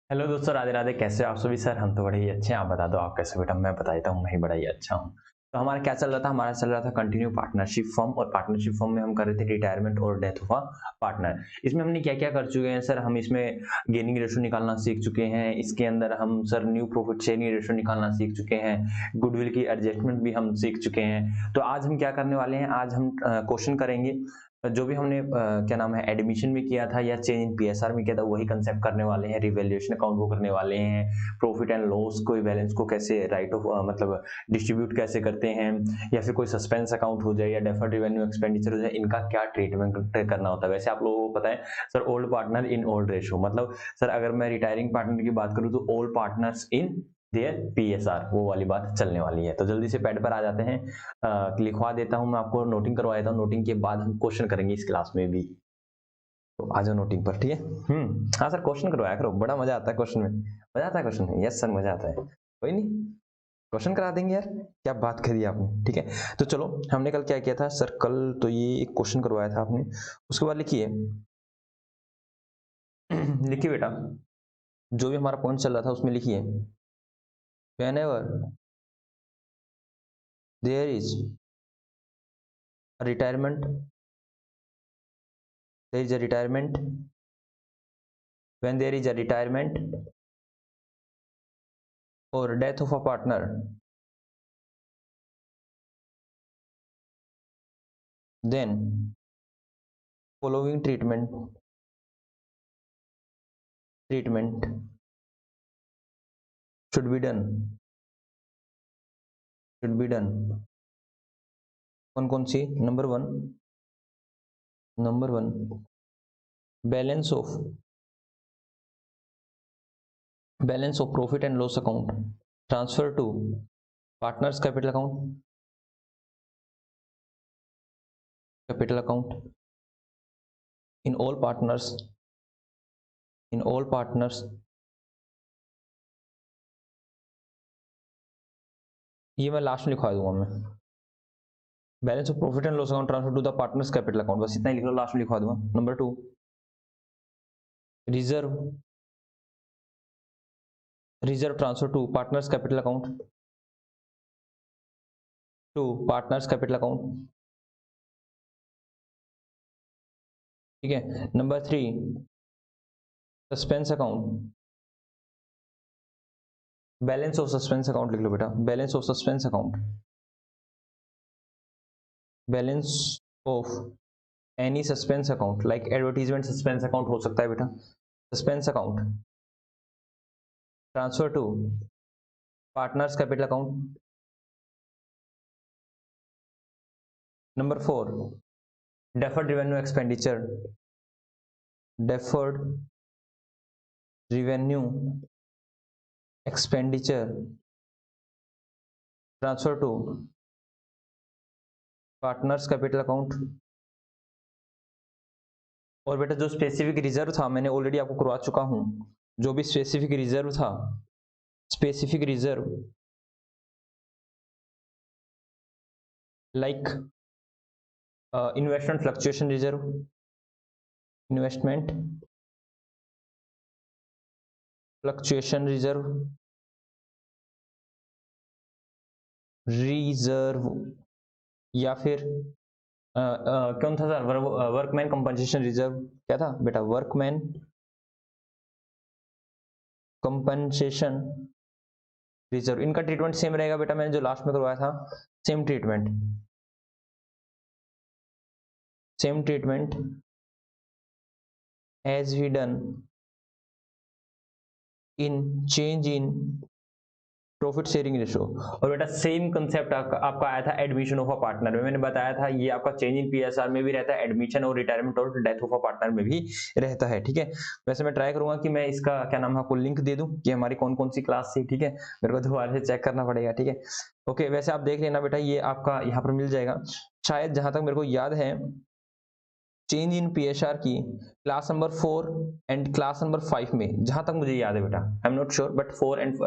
Hello दोस्तों, राधे राधे। कैसे हो आप सभी? सर हम तो बड़े ही अच्छे हैं। आप बता दो आप कैसे हो? बेटा मैं बता देता हूँ, मैं ही बड़ा ही अच्छा हूँ। तो हमारा क्या चल रहा था? हमारा चल रहा था कंटिन्यू पार्टनरशिप फॉर्म, और पार्टनरशिप फॉर्म में हम कर रहे थे रिटायरमेंट और डेथ ऑफ अ पार्टनर। इसमें हमने क्या क्या कर चुके हैं सर? हम इसमें गेनिंग रेशो निकालना सीख चुके हैं। इसके अंदर हम sir new profit sharing ratio निकालना सीख चुके हैं। गुडविल की एडजस्टमेंट भी हम सीख चुके हैं। तो आज हम क्या करने वाले हैं? आज हम क्वेश्चन करेंगे। जो भी हमने क्या नाम है एडमिशन में किया था या चेंज इन पीएसआर में किया था, वही कंसेप्ट करने वाले हैं। रिवैल्यूएशन अकाउंट को करने वाले हैं। प्रॉफिट एंड लॉस को, बैलेंस को कैसे राइट ऑफ मतलब डिस्ट्रीब्यूट कैसे करते हैं, या फिर कोई सस्पेंस अकाउंट हो जाए या डेफर्ड रेवेन्यू एक्सपेंडिचर हो जाए, इनका क्या ट्रीटमेंट करना होता है। वैसे आप लोगों को पता है sir, old partner in old ratio, मतलब सर अगर मैं रिटायरिंग पार्टनर की बात करूं तो old partners in there PSR, वो वाली बात चलने वाली है। तो जल्दी से पैड पर आ जाते हैं। लिखवा देता हूं, मैं आपको नोटिंग करवा देता हूं। नोटिंग के बाद हम क्वेश्चन करेंगे इस क्लास में भी। तो आ जाओ नोटिंग पर, ठीक है। हाँ सर, क्वेश्चन करवाया करो, बड़ा मजा आता है क्वेश्चन में। मजा आता है क्वेश्चन में? यस सर, मजा आता है। कोई नहीं, क्वेश्चन करा देंगे यार। क्या बात करी आपने, ठीक है। तो चलो, हमने कल क्या किया था सर? कल तो ये एक क्वेश्चन करवाया था आपने, उसके बाद लिखिए। लिखिए बेटा, जो भी हमारा पॉइंट चल रहा था उसमें लिखिए। whenever there is a retirement, there is a retirement, when there is a retirement or death of a partner, then following treatment should be done कौन कौन सी? Number one, balance of profit and loss account transfer to partners capital account in all partners. ये मैं last में लिखवा दूंगा मैं। Balance of profit and loss account transfer to the partners capital account, बस इतना ही लिख लो, लास्ट में लिखवा दूंगा। Number two, reserve transfer to partners capital account, ठीक है। Number three, suspense account, balance of suspense account लिख लो बेटा। Balance of any suspense account, like advertisement suspense account हो सकता है बेटा। Suspense account transfer to partners capital account. Number four, deferred revenue expenditure, deferred revenue expenditure transfer to partners capital account. और बेटा जो स्पेसिफिक रिजर्व था, मैंने already आपको करवा चुका हूं। जो भी स्पेसिफिक रिजर्व था, specific reserve like investment fluctuation reserve, investment fluctuation reserve, या फिर कौन था सर? Workman compensation reserve. क्या था बेटा? Workman compensation reserve. इनका ट्रीटमेंट सेम रहेगा बेटा, मैंने जो लास्ट में करवाया था, same treatment as we done in change in profit sharing ratio. और बेटा सेम कंसेप्ट आपका आया था एडमिशन ऑफ अ पार्टनर में। मैंने बताया था ये आपका चेंज इन पीएसआर में भी रहता है, एडमिशन और रिटायरमेंट और डेथ ऑफ अ पार्टनर में भी रहता है, ठीक है। वैसे मैं ट्राई करूंगा कि मैं इसका क्या नाम है आपको लिंक दे दूं कि हमारी कौन कौन सी क्लास थी, ठीक है। मेरे को दोबारा से चेक करना पड़ेगा, ठीक है। ओके, वैसे आप देख लेना बेटा, ये आपका यहाँ पर मिल जाएगा शायद, जहां तक मेरे को याद है। चेंज इन पीएसआर की class number 4 and class number 5 में, जहां तक मुझे याद है बेटा, I am not sure, but 4 and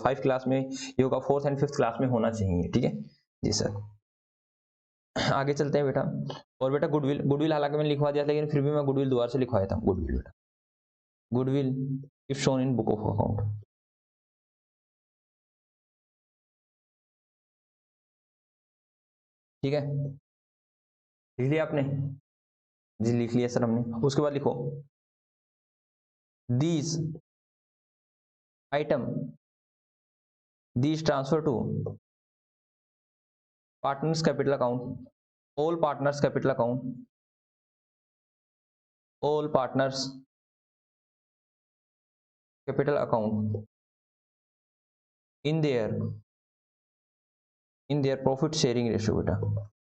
5 class में ये होगा, 4th एंड 5th क्लास में होना चाहिए, ठीक है जी सर। आगे चलते हैं बेटा। और बेटा गुडविल हालांकि मैंने लिखवा दिया था, लेकिन फिर भी मैं गुडविल दोबारा से लिखवा देता हूँ। गुडविल बेटा goodwill if shown in book of account. ठीक है, लिख लिया आपने? जी लिख लिया सर हमने। उसके बाद लिखो these item, these transfer to partners capital account, all partners capital account, all partners capital account in their profit sharing ratio. बेटा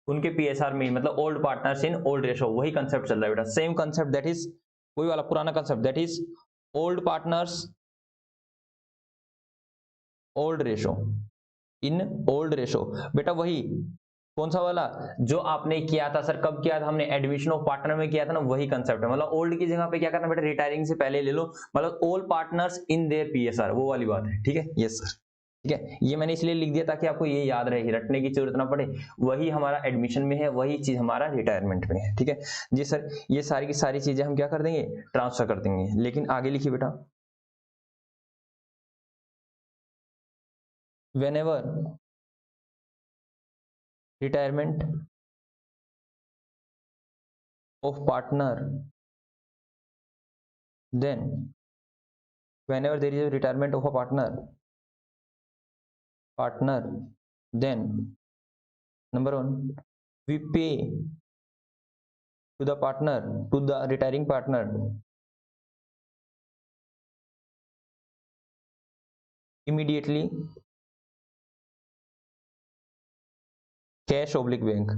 उनके पीएसआर में, मतलब old partners in old ratio, वही कंसेप्ट चल रहा है बेटा, सेम कंसेप्ट, दैट इज वही वाला पुराना concept, that is old partners old ratio, in old ratio. बेटा वही कौन सा वाला जो आपने किया था सर, कब किया था हमने, एडमिशन ऑफ पार्टनर में किया था ना, वही कंसेप्ट है। मतलब ओल्ड की जगह पे क्या करना बेटा, रिटायरिंग से पहले ले लो, मतलब all partners in there PSR, वो वाली बात है। ठीक है, यस सर। ठीक है, ये मैंने इसलिए लिख दिया ताकि आपको ये याद रहे, रटने की जरूरत ना पड़े। वही हमारा एडमिशन में है, वही चीज हमारा रिटायरमेंट में है। ठीक है जी सर, ये सारी की सारी चीजें हम क्या कर देंगे, ट्रांसफर कर देंगे। लेकिन आगे लिखिए बेटा, whenever retirement of partner, then whenever there is a retirement of a partner, then number one, we pay to the partner, to the retiring partner, immediately cash oblique bank.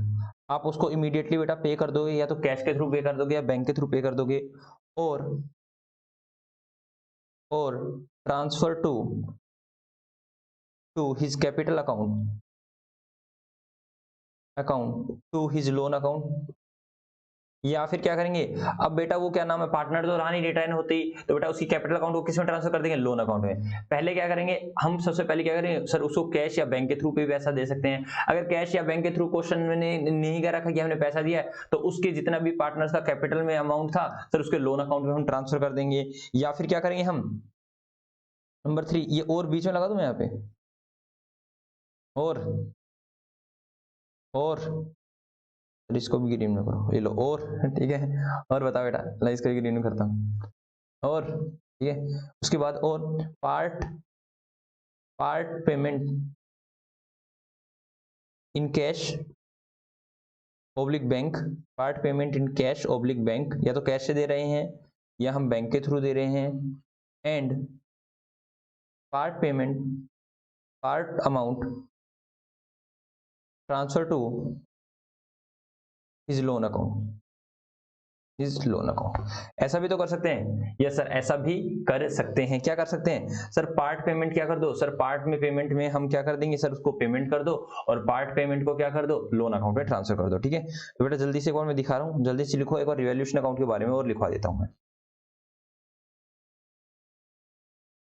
आप उसको इमीडिएटली बेटा पे कर दोगे, या तो कैश के through पे कर दोगे या बैंक के थ्रू पे कर दोगे, और transfer to his capital account to his loan account. या फिर क्या करेंगे, अब बेटा वो क्या नाम है, पार्टनर तो रहा नहीं रिटायर होते ही, तो बेटा उसकी कैपिटल अकाउंट को किस में ट्रांसफर कर देंगे, लोन अकाउंट में। पहले क्या करेंगे हम, सबसे पहले क्या करेंगे सर, उसको कैश या बैंक के थ्रू पे पैसा दे सकते हैं। अगर कैश या बैंक के थ्रू क्वेश्चन में नहीं कह रखा कि हमने पैसा दिया है, तो उसके जितना भी पार्टनर्स का कैपिटल में अमाउंट था सर, उसके लोन अकाउंट में हम ट्रांसफर कर देंगे। या फिर क्या करेंगे हम, नंबर 3, ये और बीच में लगा दूं मैं यहाँ पे, और इसको भी ग्रीन में करो, ये लो और। ठीक है, और बताओ बेटा, मैं इसको ग्रीन में करता हूँ, और ठीक है। उसके बाद और part payment in cash oblique bank, part payment in cash oblique bank, या तो कैश से दे रहे हैं या हम बैंक के थ्रू दे रहे हैं, and part payment, part amount transfer to his loan account, his loan account. ऐसा भी तो कर सकते हैं, यस सर, ऐसा भी कर सकते हैं। क्या कर सकते हैं सर, पार्ट पेमेंट क्या कर दो सर, पार्ट में पेमेंट में हम क्या कर देंगे सर, उसको पेमेंट कर दो, और पार्ट पेमेंट को क्या कर दो, लोन अकाउंट पे ट्रांसफर कर दो। ठीक है, तो बेटा जल्दी से एक बार मैं दिखा रहा हूँ, जल्दी से लिखो, एक बार रिवैल्यूएशन अकाउंट के बारे में और लिखवा देता हूँ मैं।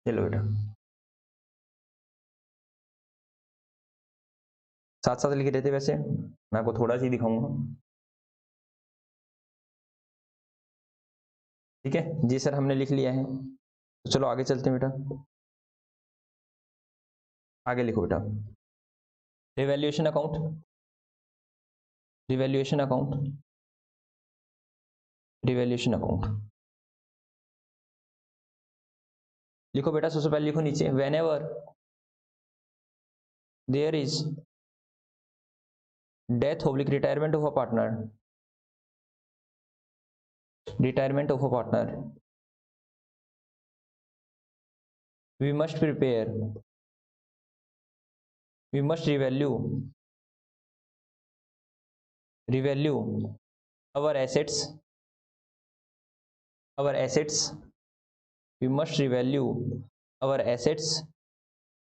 चलो बेटा, साथ साथ लिखे रहते, वैसे मैं आपको थोड़ा सी दिखाऊंगा। ठीक है जी सर, हमने लिख लिया है, तो चलो आगे चलते हैं बेटा। आगे लिखो बेटा, revaluation account, revaluation account, revaluation account लिखो बेटा। सबसे पहले लिखो नीचे, whenever there is death oblique retirement of a partner, retirement of a partner, we must prepare, we must revalue our assets, we must revalue our assets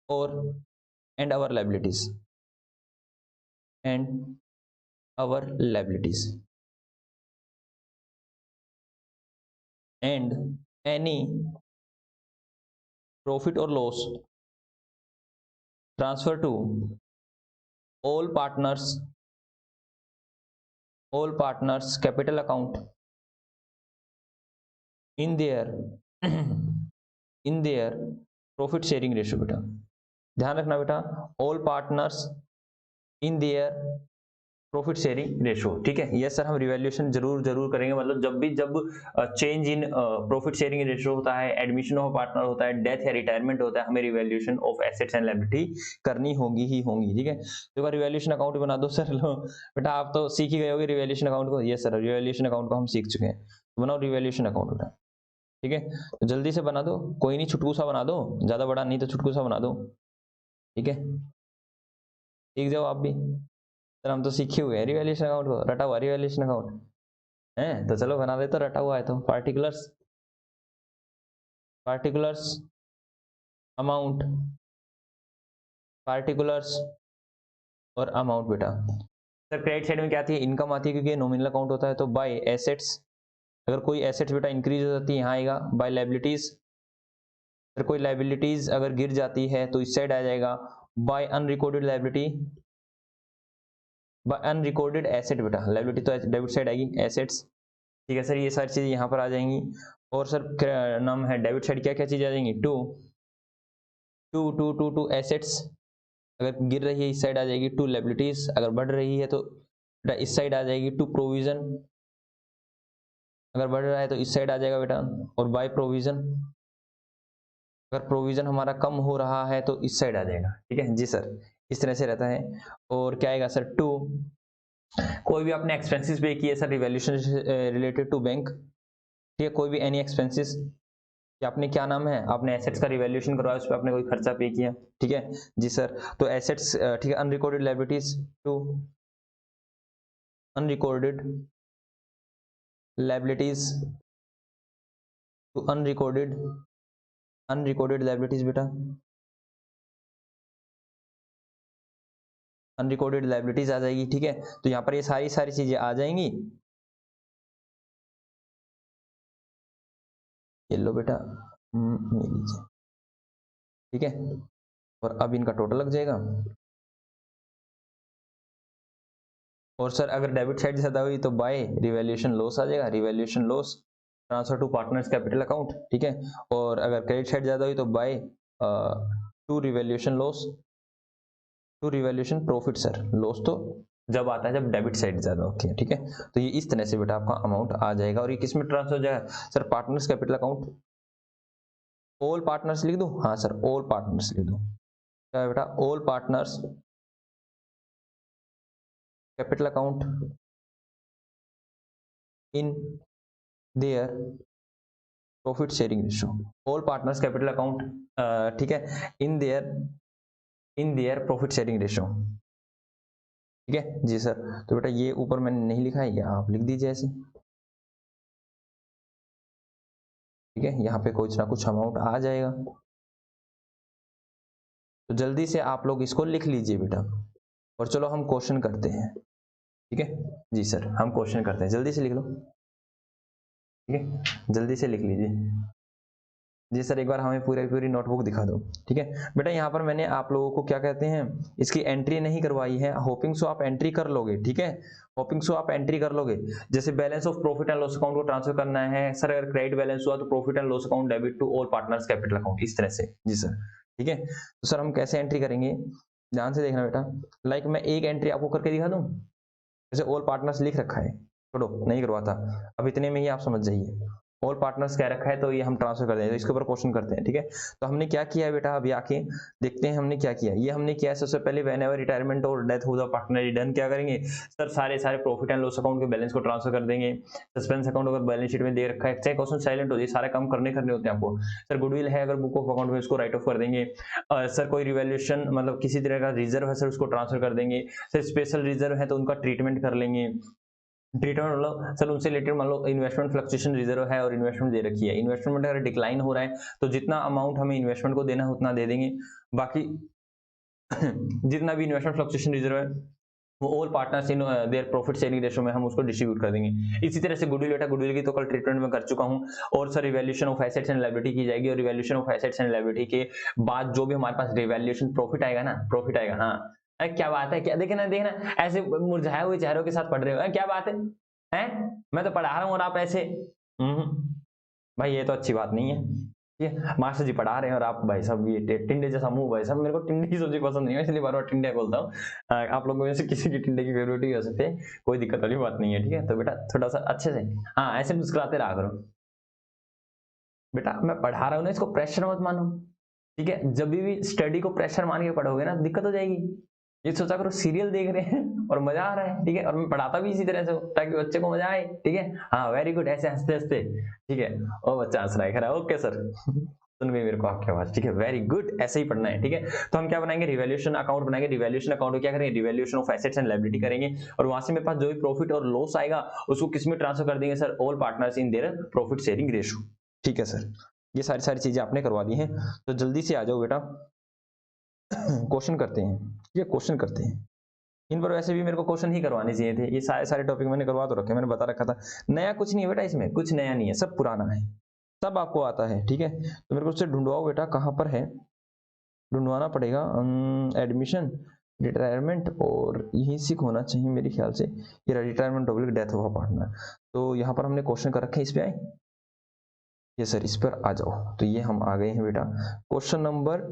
or and our liabilities, and our liabilities, and any profit or loss transfer to all partners capital account in their in their profit sharing ratio. बेटा ध्यान रखना बेटा, all partners in their profit sharing ratio. ठीक है, yes sir हम revaluation जरूर करेंगे, मतलब जब change in profit sharing ratio होता है, एडमिशन ऑफ पार्टनर होता है, डेथ या रिटायरमेंट होता है, हमें revaluation of assets and liability करनी होगी ही होगी। ठीक है, तो रिवैल्यूएशन अकाउंट बना दो सर। लो बेटा आप तो सीख ही गए होगे रिवैल्यूएशन अकाउंट को। यस सर रिवैल्यूएशन अकाउंट को हम सीख चुके हैं, तो बनाओ रिवैल्यूएशन अकाउंट बेटा। ठीक है, तो जल्दी से बना दो, कोई नहीं छुटकू सा बना दो, ज्यादा बड़ा नहीं तो छुटकू सा बना दो। ठीक है, सीख जाओ आप भी सर, हम तो सीखे हुए हैं रिवैल्यूएशन अकाउंट को, रटा हुआ रिवैल्यूएशन अकाउंट है, तो चलो बना दे, तो रटा हुआ है तो पार्टिकुलर्स अमाउंट, पार्टिकुलर्स और अमाउंट। बेटा सर क्रेडिट साइड में क्या आती है, इनकम आती है क्योंकि नॉमिनल अकाउंट होता है, तो बाय एसेट्स, अगर कोई एसेट्स बेटा इंक्रीज हो जाती है यहाँ आएगा, बाय लायबिलिटीज, अगर कोई लायबिलिटीज अगर गिर जाती है तो इस साइड आ जाएगा, by unrecorded liability, by unrecorded asset. बेटा लायबिलिटी तो डेबिट साइड आएगी, एसेट्स। ठीक है सर, ये सारी चीजें यहाँ पर आ जाएंगी। और सर नाम है डेबिट साइड क्या क्या चीजें आ जाएंगी, to to to to to assets, अगर गिर रही है इस साइड आ जाएगी, टू लायबिलिटीज, अगर बढ़ रही है तो बेटा इस साइड आ जाएगी, टू प्रोविजन, अगर बढ़ रहा है तो इस साइड आ जाएगा बेटा, और बाय प्रोविजन, अगर प्रोविजन हमारा कम हो रहा है तो इस साइड आ जाएगा। ठीक है जी सर, इस तरह से रहता है। और क्या आएगा सर, टू, कोई भी आपने एक्सपेंसेस पे किए sir revaluation related to bank. ठीक है, कोई भी एनी एक्सपेंसेस, कि आपने क्या नाम है, आपने एसेट्स का रिवैल्यूएशन करवाया, उस पर आपने कोई खर्चा पे किया। ठीक है जी सर, तो एसेट्स ठीक है, unrecorded liabilities to unrecorded liabilities to unrecorded liabilities. बेटा अनरिकॉर्डेड लायबिलिटीज आ जाएगी। ठीक है, तो यहाँ पर ये सारी सारी चीजें आ जाएंगी। ये लो बेटा, ये लीजिए। ठीक है, और अब इनका टोटल लग जाएगा। और सर अगर डेबिट साइड ज्यादा हुई तो बाय रिवैल्यूएशन लॉस आ जाएगा, revaluation loss transfer to partners capital account. ठीक है, और अगर क्रेडिट साइड ज्यादा हुई तो by to revaluation loss to revaluation profit. Sir loss तो जब आता है जब डेबिट साइड ज्यादा होती है। ठीक है, तो ये इस तरह से बेटा आपका अमाउंट आ जाएगा। और ये किस में ट्रांसफर हो जाएगा sir, partners capital account, all partners लिख दूं, हाँ सर ऑल पार्टनर्स लिख दूं, क्या है बेटा, all partners capital account in their profit sharing ratio, all partners capital account. ठीक है, इन देयर प्रॉफिट शेयरिंग रेशियो। ठीक है जी सर, तो बेटा ये ऊपर मैंने नहीं लिखा है, ये आप लिख दीजिए ऐसे। ठीक है, यहाँ पे कुछ ना कुछ अमाउंट आ जाएगा, तो जल्दी से आप लोग इसको लिख लीजिए बेटा। और चलो हम क्वेश्चन करते हैं। ठीक है जी सर, हम क्वेश्चन करते हैं, जल्दी से लिख लो। ठीक है, जल्दी से लिख लीजिए। जी सर, एक बार हमें पूरी पूरी नोटबुक दिखा दो। ठीक है बेटा, यहाँ पर मैंने आप लोगों को क्या कहते हैं, इसकी एंट्री नहीं करवाई है, होपिंग सो आप एंट्री कर लोगे। ठीक है, होपिंग सो आप एंट्री कर लोगे। जैसे balance of profit and loss account को ट्रांसफर करना है सर, अगर क्रेडिट बैलेंस हुआ तो profit and loss account debit to all partners capital account, इस तरह से। जी सर, ठीक है, तो सर हम कैसे एंट्री करेंगे, ध्यान से देखना बेटा। लाइक मैं एक एंट्री आपको करके दिखा दूं, जैसे ऑल पार्टनर्स लिख रखा है, छोड़ो नहीं करवाता, अब इतने में ही आप समझ जाइए। ऑल पार्टनर्स क्या रखा है तो ये हम ट्रांसफर कर देंगे, तो इसके ऊपर क्वेश्चन करते हैं। ठीक है, तो हमने क्या किया है बेटा, अभी आके देखते हैं हमने क्या किया। ये हमने किया है, सबसे पहले वेन एवर रिटायरमेंट और डेथ हो द पार्टनर डन, क्या करेंगे सर, सारे सारे प्रॉफिट एंड लॉस अकाउंट के बैलेंस को ट्रांसफर कर देंगे। सस्पेंस अकाउंट अगर बैलेंस शीट में दे रखा है, चाहे क्वेश्चन साइलेंट हो जाए, सारे काम करने होते हैं आपको। सर गुडविल है अगर बुक ऑफ अकाउंट में, उसको राइट ऑफ कर देंगे। सर कोई रिवैल्यूएशन मतलब किसी तरह का रिजर्व है सर, उसको ट्रांसफर कर देंगे। सर स्पेशल रिजर्व है तो उनका ट्रीटमेंट कर लेंगे। ट्रीटमेंट मतलब सर उनसे रिलेटेड मान लो इन्वेस्टमेंट फ्लक्चुएशन रिजर्व है और इन्वेस्टमेंट दे रखी है, इन्वेस्टमेंट अगर डिक्लाइन हो रहा है तो जितना अमाउंट हमें इन्वेस्टमेंट को देना है उतना दे देंगे, बाकी जितना भी इन्वेस्टमेंट फ्लक्चुएशन रिजर्व है वो all partners in their profit sharing ratio में हम उसको डिस्ट्रीब्यूट कर देंगे। इसी तरह से गुडविल, बेटा गुडविल की तो कल ट्रीटमेंट में कर चुका हूं। और sir revaluation of assets and liability की जाएगी, और revaluation of assets and liability के बाद जो भी हमारे पास रिवैल्यूएशन प्रॉफिट आएगा ना, प्रॉफिट आएगा, हाँ अरे क्या बात है, क्या देखना देखना ऐसे मुरझाए हुए चेहरों के साथ पढ़ रहे हो, क्या बात है, हैं मैं तो पढ़ा रहा हूं और आप ऐसे भाई ये तो अच्छी बात नहीं है। ठीक है, मास्टर जी पढ़ा रहे हैं और आप भाई साहब ये टिंडे जैसा मुंह, भाई साहब मेरे को टिंडे की सब्जी पसंद नहीं है, इसलिए बार बार टिंडे बोलता हूँ। आप लोगों में से किसी की टिंडे की फेवरेट ही हो सकते हैं, कोई दिक्कत वाली बात नहीं है। ठीक है, तो बेटा थोड़ा सा अच्छे से, हाँ ऐसे मुस्कुराते रहा करो। बेटा मैं पढ़ा रहा हूँ ना, इसको प्रेशर मत मानो। ठीक है, जब भी स्टडी को प्रेशर मान के पढ़ोगे ना दिक्कत हो जाएगी। ये सोचा करो सीरियल देख रहे हैं और मजा आ रहा है। ठीक है, और मैं पढ़ाता भी इसी तरह से हूं, ताकि बच्चे को मजा आए। ठीक है, हाँ वेरी गुड, ऐसे हंसते हंसते। ठीक है, ओ बच्चा हंस रहा है, खरा ओके सर। सुन गई मेरे को आपकी आवाज। ठीक है, वेरी गुड, ऐसे ही पढ़ना है। ठीक है, तो हम क्या बनाएंगे, रिवैल्यूएशन अकाउंट बनाएंगे। रिवैल्यूएशन अकाउंट में क्या करेंगे, revaluation of assets and liability करेंगे, और वहां से मेरे पास जो भी प्रॉफिट और लॉस आएगा उसको किस में ट्रांसफर कर देंगे sir, all partners in their profit sharing ratio. ठीक है सर, ये सारी सारी चीजें आपने करवा दी हैं, तो जल्दी से आ जाओ बेटा, क्वेश्चन करते हैं। ये क्वेश्चन करते हैं, इन पर वैसे भी मेरे को क्वेश्चन ही करवाने चाहिए थे, ये सारे सारे टॉपिक मैंने करवा तो रखे, मैंने बता रखा था। नया कुछ नहीं है बेटा, इसमें कुछ नया नहीं है, सब पुराना है, सब आपको आता है। ठीक है, तो मेरे को उससे ढूंढवाओ बेटा, कहाँ पर है, ढूंढवाना पड़ेगा। एडमिशन, रिटायरमेंट, और यहीं से होना चाहिए मेरे ख्याल से, ये रिटायरमेंट हो गई, डेथ हुआ पार्टनर। तो यहाँ पर हमने क्वेश्चन कर रखे हैं, इस पे आए, ये सर इस पर आ जाओ। तो ये हम आ गए हैं बेटा, क्वेश्चन नंबर,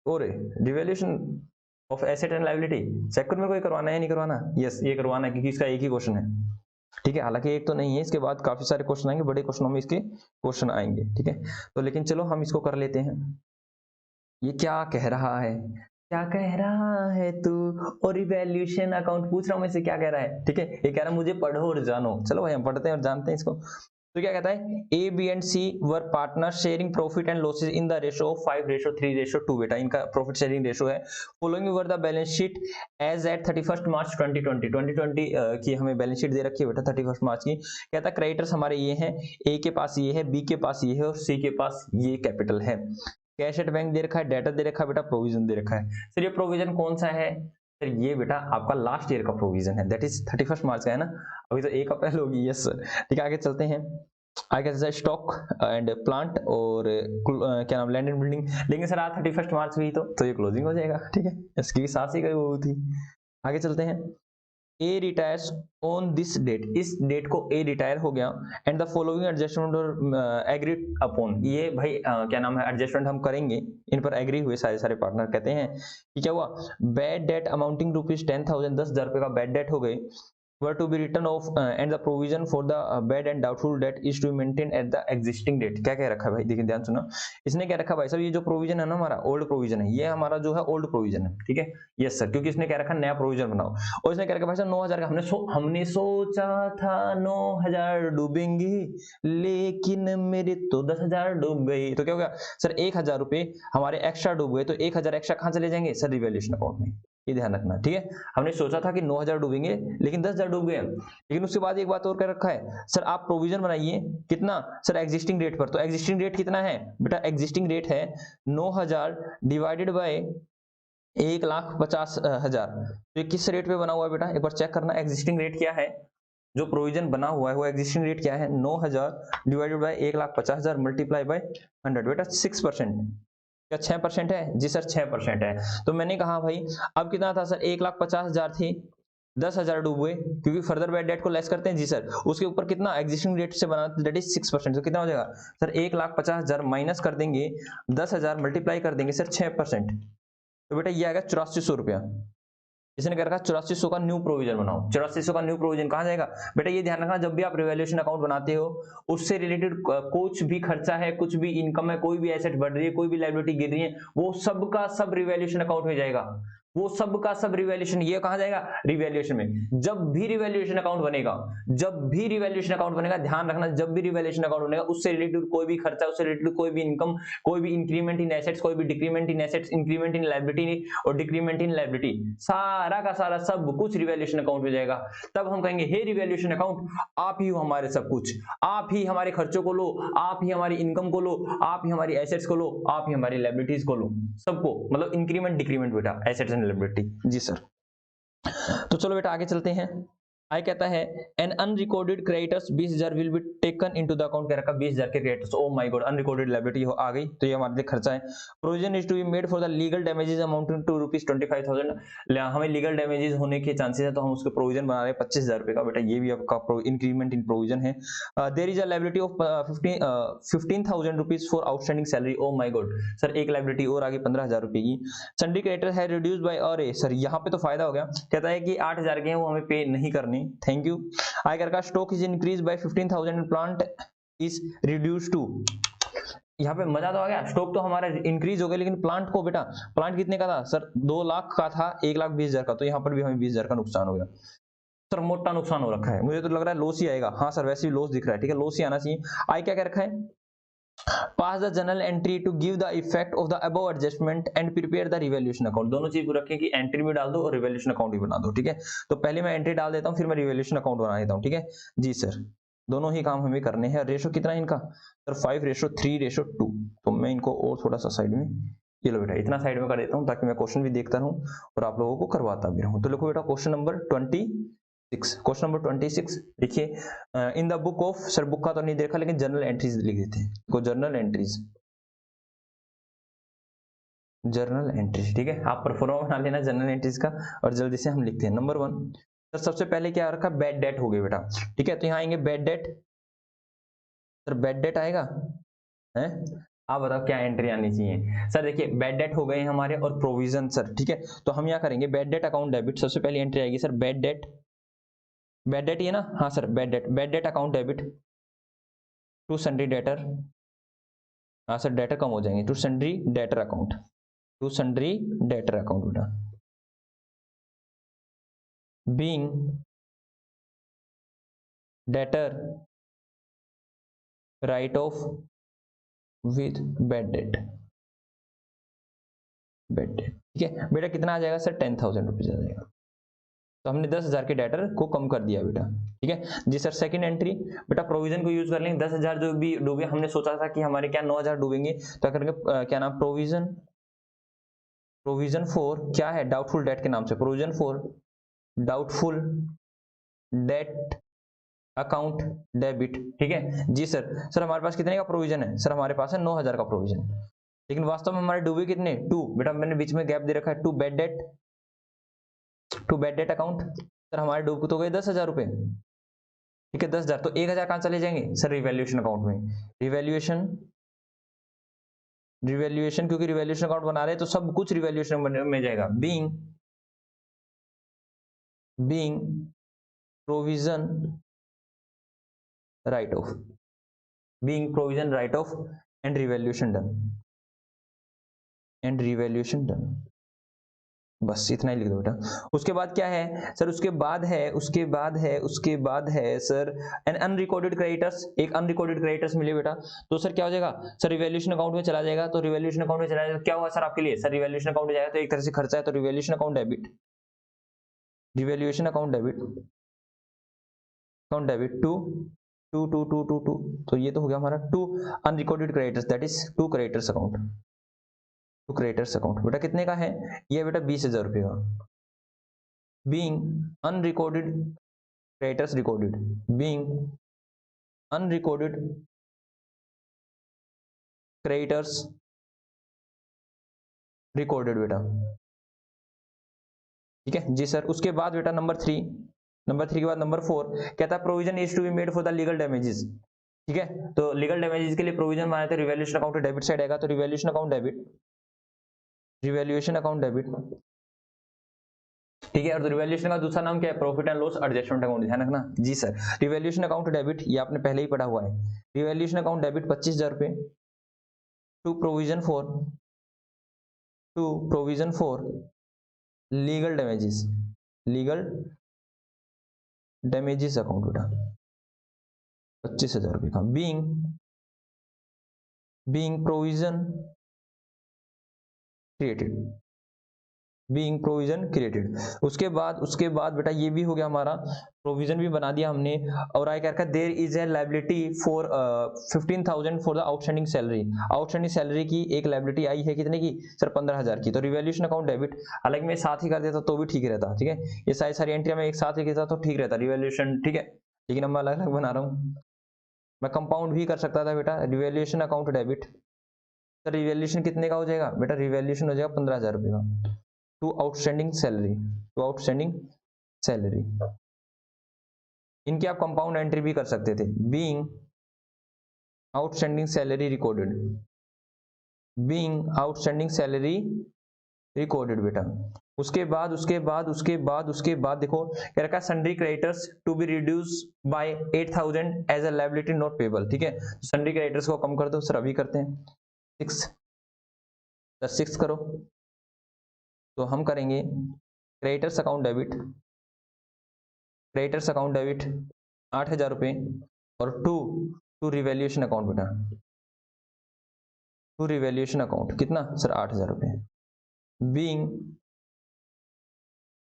और revaluation of asset and liability second में कोई करवाना है नहीं करवाना? यस ये करवाना है, क्योंकि इसका एक ही क्वेश्चन है। ठीक है, हालांकि एक तो नहीं है, इसके बाद काफी सारे क्वेश्चन आएंगे, बड़े क्वेश्चनों में इसके क्वेश्चन आएंगे। ठीक है, तो लेकिन चलो हम इसको कर लेते हैं। ये क्या कह रहा है, क्या कह रहा है तू, और इवैल्यूएशन अकाउंट पूछ रहा हूं मैं से, क्या कह रहा है? ठीक है, ये कह रहा है मुझे पढ़ो और जानो। चलो भाई हम पढ़ते हैं और जानते हैं इसको। तो क्या कहता है, A B and C were partner sharing profit and losses in the ratio of 5:3:2। बेटा इनका प्रॉफिट शेयरिंग रेशियो है। Following were the balance sheet as at 31 March 2020 की हमें बैलेंस शीट दे रखी है बेटा 31 मार्च की। कहता है क्रेडिटर्स हमारे ये हैं, ए के पास ये है, बी के पास ये है, और सी के पास ये कैपिटल है। कैश एट बैंक दे रखा है, डेटा दे रखा है बेटा, प्रोविजन दे रखा है। सर ये प्रोविजन कौन सा है? सर ये बेटा आपका लास्ट ईयर का प्रोविजन है, दैट इज 31 मार्च का है ना, अभी तो 1 अप्रैल होगी। यस सर, ठीक है आगे चलते हैं। आगे जैसे स्टॉक एंड प्लांट और क्या नाम, लैंड एंड बिल्डिंग। लेकिन सर आज 31 मार्च हुई तो ये क्लोजिंग हो जाएगा। ठीक है, इसकी साथ ही गई वो थी। आगे चलते हैं, ए रिटायर्स ऑन दिस डेट, इस डेट को ए रिटायर हो गया, एंड द फॉलोइंग एडजस्टमेंट और एग्रीड अपॉन, ये भाई क्या नाम है, एडजस्टमेंट हम करेंगे, इन पर एग्री हुए सारे सारे पार्टनर। कहते हैं कि क्या हुआ, बैड डेट अमाउंटिंग रुपीज 10,000, 10,000 रुपए का बैड डेट हो गए, were to be written off and the provision for the bad and doubtful debt is to be maintained at the existing date। क्या कह रखा है भाई, देखिए ध्यान सुनो, इसने क्या रखा भाई साहब, ये जो प्रोविजन है ना हमारा ओल्ड प्रोविजन है, ये हमारा जो है ओल्ड प्रोविजन है। ठीक है, यस सर, क्योंकि इसने क्या रखा, नया प्रोविजन बनाओ, और इसने क्या रखा भाई साहब 9,000 का, हमने सोचा था 9,000 डूबेंगे, लेकिन मेरे तो 10,000 डूब गई। तो क्या हो गया सर, 1,000 रुपए हमारे एक्स्ट्रा डूब गए, तो 1,000 एक्स्ट्रा कहाँ चले जाएंगे सर, रिवैल्यूएशन अकाउंट में, ये ध्यान रखना। ठीक है, हमने सोचा था कि 9,000 डूबेंगे, लेकिन 10,000 डूब गए। लेकिन उसके बाद एक बात और कर रखा है सर, आप प्रोविजन बनाइए कितना सर, एग्जिस्टिंग रेट पर। तो एग्जिस्टिंग रेट कितना है बेटा, एग्जिस्टिंग रेट है 9,000 डिवाइडेड बाय 1,50,000। तो ये किस रेट पे बना हुआ है बेटा, एक बार चेक करना, एग्जिस्टिंग रेट क्या है, जो प्रोविजन बना हुआ है वो एग्जिस्टिंग रेट क्या है, 9,000 डिवाइडेड बाय 1,50,000 मल्टीप्लाई बाय 100, बेटा 6%। क्या 6% है? जी सर 6% है। तो मैंने कहा भाई अब कितना था सर, 1,50,000 थी, 10,000 डूब गए, क्योंकि फर्दर बैड डेट को लेस करते हैं। जी सर, उसके ऊपर कितना एग्जिस्टिंग रेट से बना, दैट इज 6%। तो कितना हो जाएगा सर, 1,50,000 माइनस कर देंगे 10,000 मल्टीप्लाई कर देंगे सर 6%, तो बेटा ये आएगा 8400 रुपया। इसने क्या रखा, 8400 का न्यू प्रोविजन बनाओ। 8400 का न्यू प्रोविजन कहाँ जाएगा बेटा, ये ध्यान रखना, जब भी आप रिवैल्यूएशन अकाउंट बनाते हो उससे रिलेटेड कुछ भी खर्चा है, कुछ भी इनकम है, कोई भी एसेट बढ़ रही है, कोई भी लायबिलिटी गिर रही है, वो सब का सब रिवैल्यूएशन अकाउंट में जाएगा, वो सब का सब रिवैल्यूएशन, ये कहाँ जाएगा, रिवैल्यूएशन में। जब भी रिवैल्यूएशन अकाउंट बनेगा, जब भी रिवैल्यूएशन अकाउंट बनेगा, ध्यान रखना, जब भी रिवैल्यूएशन अकाउंट बनेगा उससे रिलेटेड कोई भी खर्चा, उससे रिलेटेड कोई भी इनकम, कोई भी इंक्रीमेंट इन एसेट्स, कोई भी decrement in assets, increment in liability और डिक्रीमेंट इन लायबिलिटी, सारा का सारा सब कुछ रिवैल्यूएशन अकाउंट में जाएगा। तब हम कहेंगे हे रिवैल्यूएशन अकाउंट, आप ही हो हमारे सब कुछ, आप ही हमारे खर्चों को लो, आप ही हमारी इनकम को लो, आप ही हमारी एसेट्स को लो, आप ही हमारी लायबिलिटीज को लो, सबको, मतलब इंक्रीमेंट डिक्रीमेंट बेटा, एसेट्स एंड लायबिलिटी। जी सर, तो चलो बेटा आगे चलते हैं। आई कहता है an unrecorded creditors 20,000 will be taken into the account, कह रखा 20,000 के creditors. Oh my god, unrecorded liability आ गई, तो ये हमारे लिए खर्चा है। Provision is to be made for the legal damages amounting to ₹25,000। हमें लीगल डैमेजेस होने के चांसेस है, तो हम उसके प्रोविजन बना रहे हैं 25,000 रुपए का। बेटा ये भी आपका इंक्रीमेंट इन प्रोविजन है। There is a liability of 15,000 rupees for outstanding salary. Oh my god sir, एक लायबिलिटी और आ गई 15,000 रुपए की। सन्डी क्रेडिटर है रिड्यूस बाय और ए, सर यहाँ पे तो फायदा हो गया, कहता है कि 8,000 के हैं वो हमें पे नहीं करनी, थैंक यू। आयकर का stock is increase by 15,000 and plant is reduce to, यहाँ पे मजा तो आ गया, स्टॉक तो हमारा इंक्रीज हो गया, लेकिन प्लांट को बेटा, प्लांट कितने का था सर, 2 लाख का था 1,20,000 का, तो यहाँ पर भी हमें 20,000 का नुकसान हो गया। सर मोटा नुकसान हो रखा है, मुझे तो लग रहा है लॉस ही आएगा। हाँ सर वैसे भी लॉस दिख रहा है, ठीक है लॉस ही आना चाहिए। आई क्या कह रखा है, pass the general entry to give the effect of the above adjustment and prepare the revaluation account. दोनों चीज रखें कि एंट्री भी डाल दो और रिवैल्यूएशन अकाउंट भी बना दो, ठीक है। तो पहले मैं एंट्री डाल देता हूँ, फिर मैं रिवैल्यूएशन अकाउंट बना देता हूँ, ठीक है जी सर। दोनों ही काम हमें करने हैं। रेशो कितना है इनका सर, 5:3:2। तो मैं इनको और थोड़ा सा साइड में, ये लो बेटा इतना साइड में कर देता हूँ, ताकि मैं क्वेश्चन भी देखता रहूँ और आप लोगों को करवाता भी रहूँ। तो लिखो बेटा क्वेश्चन नंबर 26 देखिए, इन the book of, sir book का तो नहीं देखा, लेकिन जर्नल एंट्रीज लिख देते हैं, को जर्नल एंट्रीज, ठीक है। आप परफॉर्मा बना लेना जर्नल एंट्रीज का, और जल्दी से हम लिखते हैं। नंबर 1 सर, सबसे पहले क्या रखा, बैड डेट हो गई बेटा, ठीक है। तो यहाँ आएंगे bad debt, sir bad date आएगा है, आप बताओ क्या एंट्री आनी चाहिए सर। देखिए बैड डेट हो गए हमारे, और प्रोविजन सर, ठीक है। तो हम यहाँ करेंगे बैड डेट अकाउंट डेबिट, सबसे पहली एंट्री आएगी सर बैड डेट ये ना, हाँ sir bad debt account debit to sundry debtor, हाँ सर डेटर कम हो जाएंगे, टू सन्ड्री डेटर अकाउंट, बेटा being debtor write off with bad debt, ठीक है बेटा। कितना आ जाएगा सर, 10,000 रुपीज आ जाएगा। तो हमने 10,000 के डेटर को कम कर दिया बेटा, ठीक है जी सर। सेकंड एंट्री बेटा, प्रोविजन को यूज कर लेंगे। 10,000 जो भी डूबे, हमने सोचा था कि हमारे क्या 9,000 डूबेंगे, तो करके क्या नाम, प्रोविजन फॉर क्या है, डाउटफुल डेट के नाम से, provision for doubtful debt account debit, ठीक है जी सर। सर हमारे पास कितने का प्रोविजन है, सर हमारे पास है 9,000 का प्रोविजन, लेकिन वास्तव में हमारे डूबे कितने, 2 बेटा, मैंने बीच में गैप दे रखा है, to bad debt account. Sir हमारे डूब तो गए 10,000 रुपए, ठीक है 10,000, तो 1,000 कहां चले जाएंगे सर, रिवैल्यूएशन अकाउंट में। रिवैल्यूएशन क्योंकि रिवैल्यूएशन अकाउंट बना रहे हैं, तो सब कुछ रिवैल्यूएशन में जाएगा। Being provision right of, and revaluation done, बस इतना ही लिख दो बेटा। उसके बाद क्या है सर, उसके बाद है सर एन अनरिकॉर्डेड क्रेडिटर्स, एक अनरिकॉर्डेड क्रेडिटर्स मिले बेटा। तो सर क्या हो जाएगा सर, रिवैल्यूएशन अकाउंट में चला जाएगा। तो रिवैल्यूएशन अकाउंट में चला जाएगा, क्या हुआ सर आपके लिए, सर रिवैल्यूएशन अकाउंट में जाएगा तो एक तरह से खर्चा है, तो रिवैल्यूएशन अकाउंट डेबिट, टू तो ये तो हो गया हमारा to unrecorded creditors, that is to creditors account. बेटा कितने का है ये बेटा, 20,000 रुपए का। Being unrecorded creditors recorded, being unrecorded creditors recorded बेटा, ठीक है जी सर। उसके बाद बेटा नंबर 3 के बाद नंबर 4 कहता है provision is to be made for the legal damages, ठीक है। तो लीगल डैमेजेस के लिए प्रोविजन बनाए थे, रिवैल्यूएशन अकाउंट डेबिट साइड आएगा, तो रिवैल्यूएशन अकाउंट डेबिट, ठीक है। और रिवैल्यूएशन का दूसरा नाम क्या है, profit and loss adjustment account, ध्यान रखना जी सर। रिवैल्यूएशन अकाउंट डेबिट ये आपने पहले ही पढ़ा हुआ है, रिवैल्यूएशन अकाउंट डेबिट 25,000 रुपए to provision for legal damages account बेटा 25,000 रुपए का। Being provision created, being provision created. उसके बाद बेटा ये भी हो गया हमारा, प्रोविजन भी बना दिया हमने। और आई क्या रखा, there is a liability for 15,000 for the outstanding salary. Outstanding salary की एक लायबिलिटी आई है, कितने की सर 15,000 की। तो रिवैल्यूएशन अकाउंट डेबिट, हालांकि मैं साथ ही कर देता तो भी ठीक रहता, ठीक है, ये सारी एंट्रियां मैं एक साथ लिख देता तो ठीक रहता रिवैल्यूएशन, ठीक है, लेकिन अब मैं अलग अलग बना रहा हूँ। मैं कंपाउंड भी कर सकता था बेटा, revaluation account debit. Sir revaluation कितने का हो जाएगा बेटा, रिवैल्यूएशन हो जाएगा 15,000 रुपये का, to outstanding salary, to outstanding salary. इनकी आप कंपाउंड एंट्री भी कर सकते थे, being outstanding salary recorded, being outstanding salary recorded बेटा। उसके बाद देखो क्या रखा, sundry creditors to be reduce by 8,000 as a liability not payable, ठीक है, सन्ड्री क्रेडिटर्स को कम कर दो सर, अभी करते हैं 6 करो। तो हम करेंगे creditors account debit, creditors account debit 8,000 रुपये, और टू रिवैल्यूएशन अकाउंट बेटा, टू रिवैल्यूएशन अकाउंट कितना सर 8,000 रुपये, बीइंग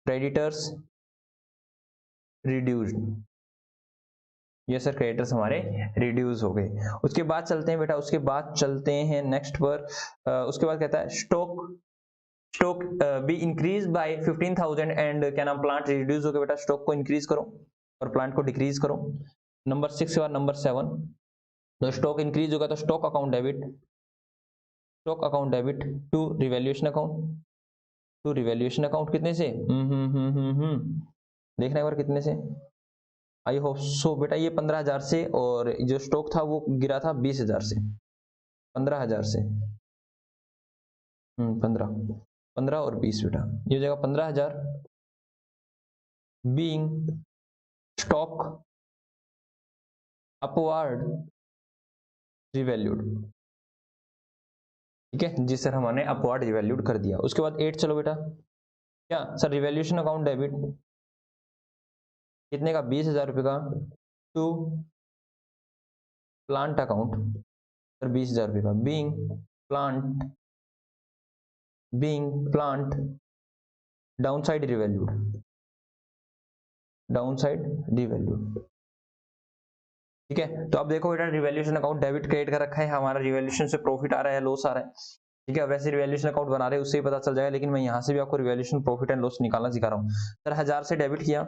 क्रेडिटर्स रिड्यूस्ड, ये सर क्रेडिटर्स हमारे रिड्यूस हो गए। उसके बाद चलते हैं बेटा, उसके बाद चलते हैं नेक्स्ट पर। उसके बाद कहता है stock be increase by 15,000 and क्या नाम, प्लांट रिड्यूस हो गया बेटा, स्टॉक को इंक्रीज करो और प्लांट को डिक्रीज करो। नंबर 6 के बाद नंबर 7, तो स्टॉक इंक्रीज होगा तो stock account debit, stock account debit to revaluation account, to revaluation account कितने से, देखना एक बार कितने से, आई होप सो बेटा ये 15,000 से, और जो स्टॉक था वो गिरा था 20,000 से, 15,000 से, 15 और 20 बेटा, ये हो जाएगा 15,000, बीइंग स्टॉक अपवार्ड रिवैल्यूड, ठीक है जी सर, हमने अपवार्ड रिवैल्यूड कर दिया। उसके बाद 8 चलो बेटा, क्या सर रिवैल्यूएशन अकाउंट डेबिट कितने का, 20,000 रुपये का, टू प्लांट अकाउंट सर 20,000 रुपये का, being plant downside revalued, downside revalued, ठीक है। तो अब देखो बेटा रिवैल्यूएशन अकाउंट डेबिट क्रेडिट कर रखा है हमारा, रिवैल्यूएशन से प्रॉफिट आ रहा है लॉस आ रहा है, ठीक है, वैसे रिवैल्यूएशन अकाउंट बना रहे हैं उससे ही पता चल जाएगा, लेकिन मैं यहाँ से भी आपको रिवैल्यूएशन प्रॉफिट एंड लॉस निकालना सिखा रहा हूँ। सर 1,000 से डेबिट किया,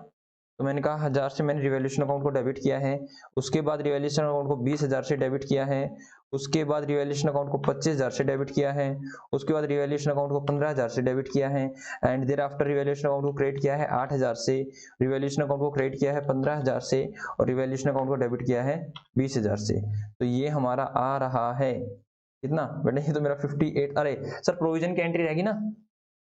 तो मैंने कहा 1,000 से मैंने रिवैल्यूएशन अकाउंट को डेबिट किया है। उसके बाद रिवैल्यूएशन अकाउंट को 20,000 से डेबिट किया है। उसके बाद रिवैल्यूएशन अकाउंट को 25,000 से डेबिट किया है। उसके बाद रिवैल्यूएशन अकाउंट को 15,000 से डेबिट किया है, and thereafter revaluation account को क्रेडिट किया है 8,000 से, रिवैल्यूएशन अकाउंट को क्रेडिट किया है 15,000 से, और रिवैल्यूएशन अकाउंट को डेबिट किया है 20,000 से। तो ये हमारा आ रहा है कितना बेटा, ये तो मेरा 58। अरे सर प्रोविजन की एंट्री रहेगी ना,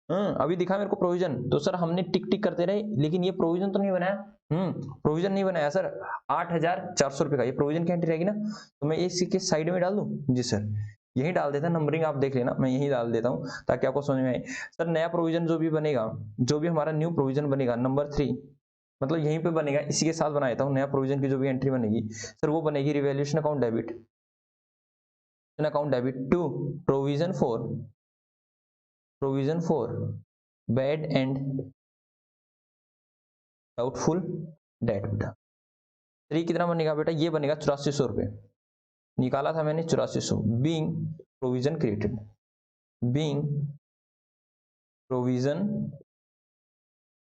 अभी दिखा मेरे को प्रोविजन, तो सर हमने टिक टिक करते रहे, लेकिन ये प्रोविजन तो नहीं बनाया, प्रोविजन नहीं बनाया सर, 8,400 रुपये का ये प्रोविजन की एंट्री रहेगी ना, तो मैं इसी के साइड में डाल दूं, जी सर यही डाल देता, नंबरिंग आप देख लेना, मैं यही डाल देता हूँ ताकि आपको समझ में आए। सर नया प्रोविजन जो भी बनेगा, जो भी हमारा न्यू प्रोविजन बनेगा नंबर 3, मतलब यहीं पे बनेगा, इसी के साथ बना देता हूँ, नया प्रोविजन की जो भी एंट्री बनेगी सर वो बनेगी revaluation account debit to provision for bad and doubtful debt बेटा। 3 कितना बनेगा बेटा, ये बनेगा 8400 रुपये, निकाला था मैंने 8400, being provision created, being provision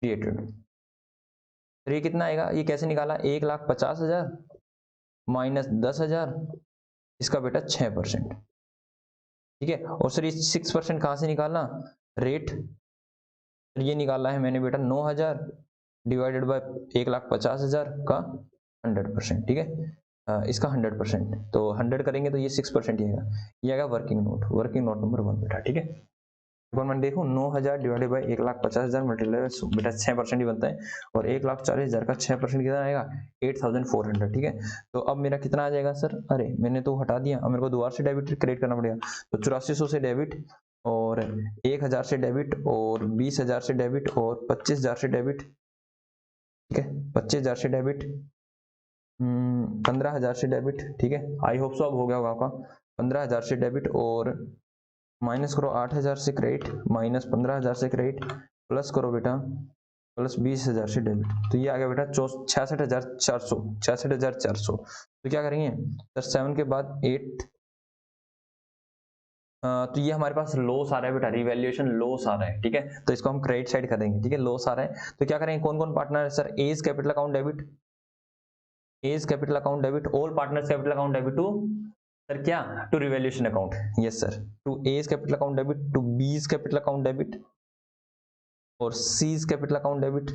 created. 3 कितना आएगा, ये कैसे निकाला, 1,50,000 माइनस 10,000, इसका बेटा 6%, ठीक है। और सर ये 6% कहाँ से निकालना, रेट, ये निकाला है मैंने बेटा 9,000 डिवाइडेड बाय 1,50,000 का 100%, ठीक है, इसका 100%, तो 100 करेंगे तो ये 6% ही आएगा, ये आएगा वर्किंग नोट नंबर 1 बेटा, ठीक है। मैं देखूँ 9,000 डिवाइडेड बाई 1,50,000 मल्टीप्लाई बेटा 6% ही बनता है, और 1,40,000 का 6% कितना आएगा 8,400, ठीक है। तो अब मेरा कितना आ जाएगा सर, अरे मैंने तो हटा दिया, अब मेरे को दोबारा से डेबिट क्रेडिट करना पड़ेगा, तो 8400 से डेबिट, और 1,000 से डेबिट, और 20,000 से डेबिट, और 25,000 से डेबिट, ठीक है, 25,000 से डेबिट, 15,000 से डेबिट, ठीक है, आई होप सो अब हो गया होगा आपका, 15,000 से डेबिट, और माइनस करो 8,000 से क्रेडिट, माइनस 15,000 से क्रेडिट, प्लस करो बेटा प्लस 20,000 से डेबिट। तो ये आ गया बेटा 66,400, 66,400। तो क्या करेंगे सर 7 के बाद 8, तो ये हमारे पास लॉस आ रहा है बेटा, रिवैल्यूएशन लॉस आ रहा है, ठीक है। तो इसको हम क्रेडिट साइड कर देंगे, ठीक है, लॉस आ रहा है। तो क्या करेंगे, कौन कौन पार्टनर है sir, A's capital account debit, A's capital account debit, all partners capital account debit to sir क्या, to revaluation account, yes sir, to A's capital account debit, to B's capital account debit और C's capital account debit.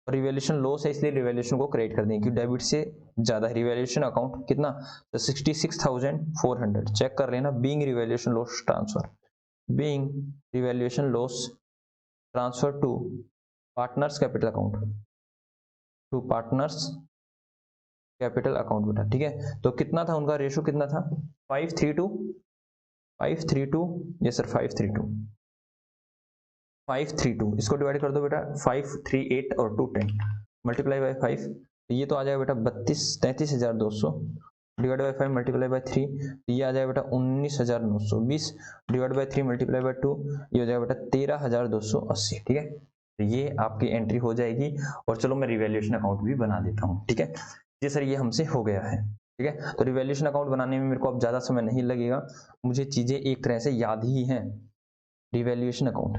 Revaluation loss है इसलिए revaluation को credit कर देंगे क्योंकि debit से ज्यादा है। रिवैल्यूएशन अकाउंट कितना, तो 66,400 चेक कर लेना। Being revaluation loss transfer, being revaluation loss transfer to partners capital account, to partners capital account बेटा, ठीक है। तो कितना था उनका रेशो, कितना था 532, 532, यस सर 532, 532। इसको डिवाइड कर दो बेटा 538 और 210 मल्टीप्लाई बाय 5, ये तो आ जाएगा बेटा 33,200 डिवाइड बाय 5 मल्टीप्लाई बाय 3, ये आ जाएगा बेटा 19,920 डिवाइड बाय 3 मल्टीप्लाई बाय 2, ये हो जाएगा बेटा 13,280, ठीक है। तो ये आपकी एंट्री हो जाएगी। और चलो मैं रिवैल्यूएशन अकाउंट भी बना देता हूँ, ठीक है। ये सर ये हमसे हो गया है, ठीक है। तो रिवैल्यूएशन अकाउंट बनाने में मेरे को अब ज्यादा समय नहीं लगेगा, मुझे चीजें एक तरह से याद ही हैं। रिवैल्यूएशन अकाउंट,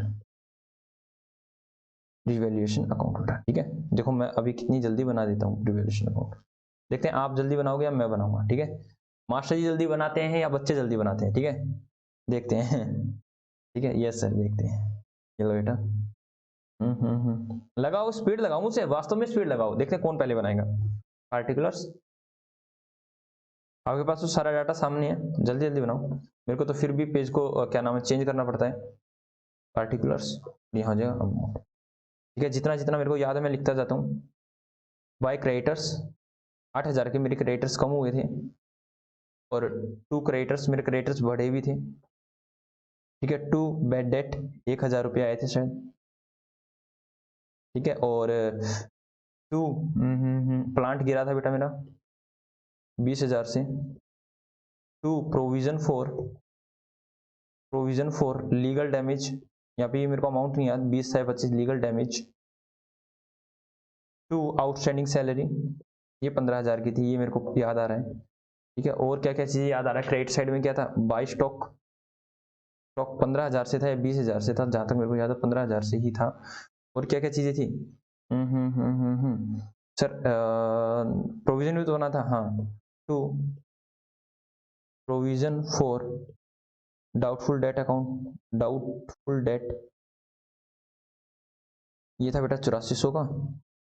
रिवैल्यूएशन अकाउंट बेटा, ठीक है। देखो मैं अभी कितनी जल्दी बना देता हूँ रिवैल्यूएशन अकाउंट, देखते हैं आप जल्दी बनाओगे या मैं बनाऊंगा, ठीक है। मास्टर जी जल्दी बनाते हैं या बच्चे जल्दी बनाते हैं, ठीक है, देखते हैं, ठीक है, यस सर देखते हैं। चलो बेटा लगाओ स्पीड, लगाओ मुझसे, वास्तव में स्पीड लगाओ, देखते हैं कौन पहले बनाएगा। पार्टिकुलर्स, आपके पास तो सारा डाटा सामने है, जल्दी जल्दी बनाओ, मेरे को तो फिर भी पेज को क्या नाम है चेंज करना पड़ता है। पार्टिकुलर्स यहाँ हो जाएगा, ठीक है। जितना जितना मेरे को याद है मैं लिखता जाता हूँ। बाय क्रेडिटर्स 8,000 के मेरे क्रेडिटर्स कम हुए थे और 2 क्रेडिटर्स मेरे क्रेडिटर्स बढ़े भी थे, ठीक है। 2 बैड डेट 1,000 रुपये आए थे शायद, ठीक है। और 2 प्लांट गिरा था बेटा मेरा 20,000 से। 2 प्रोविजन फॉर लीगल डैमेज, यहाँ पे मेरे को अमाउंट नहीं याद, 20 से 25 लीगल डैमेज। 2 आउटस्टैंडिंग सैलरी, ये 15,000 की थी, ये मेरे को याद आ रहा है, ठीक है। और क्या क्या चीजें याद आ रहा है, क्रेडिट साइड में क्या था, बाय स्टॉक, स्टॉक 15,000 से था या 20,000 से था, जहां तक मेरे को याद है 15,000 से ही था। और क्या क्या चीजें थी, सर प्रोविजन भी तो बना था, हाँ। 2 provision for doubtful debt account, doubtful debt, ये था बेटा 8400 का,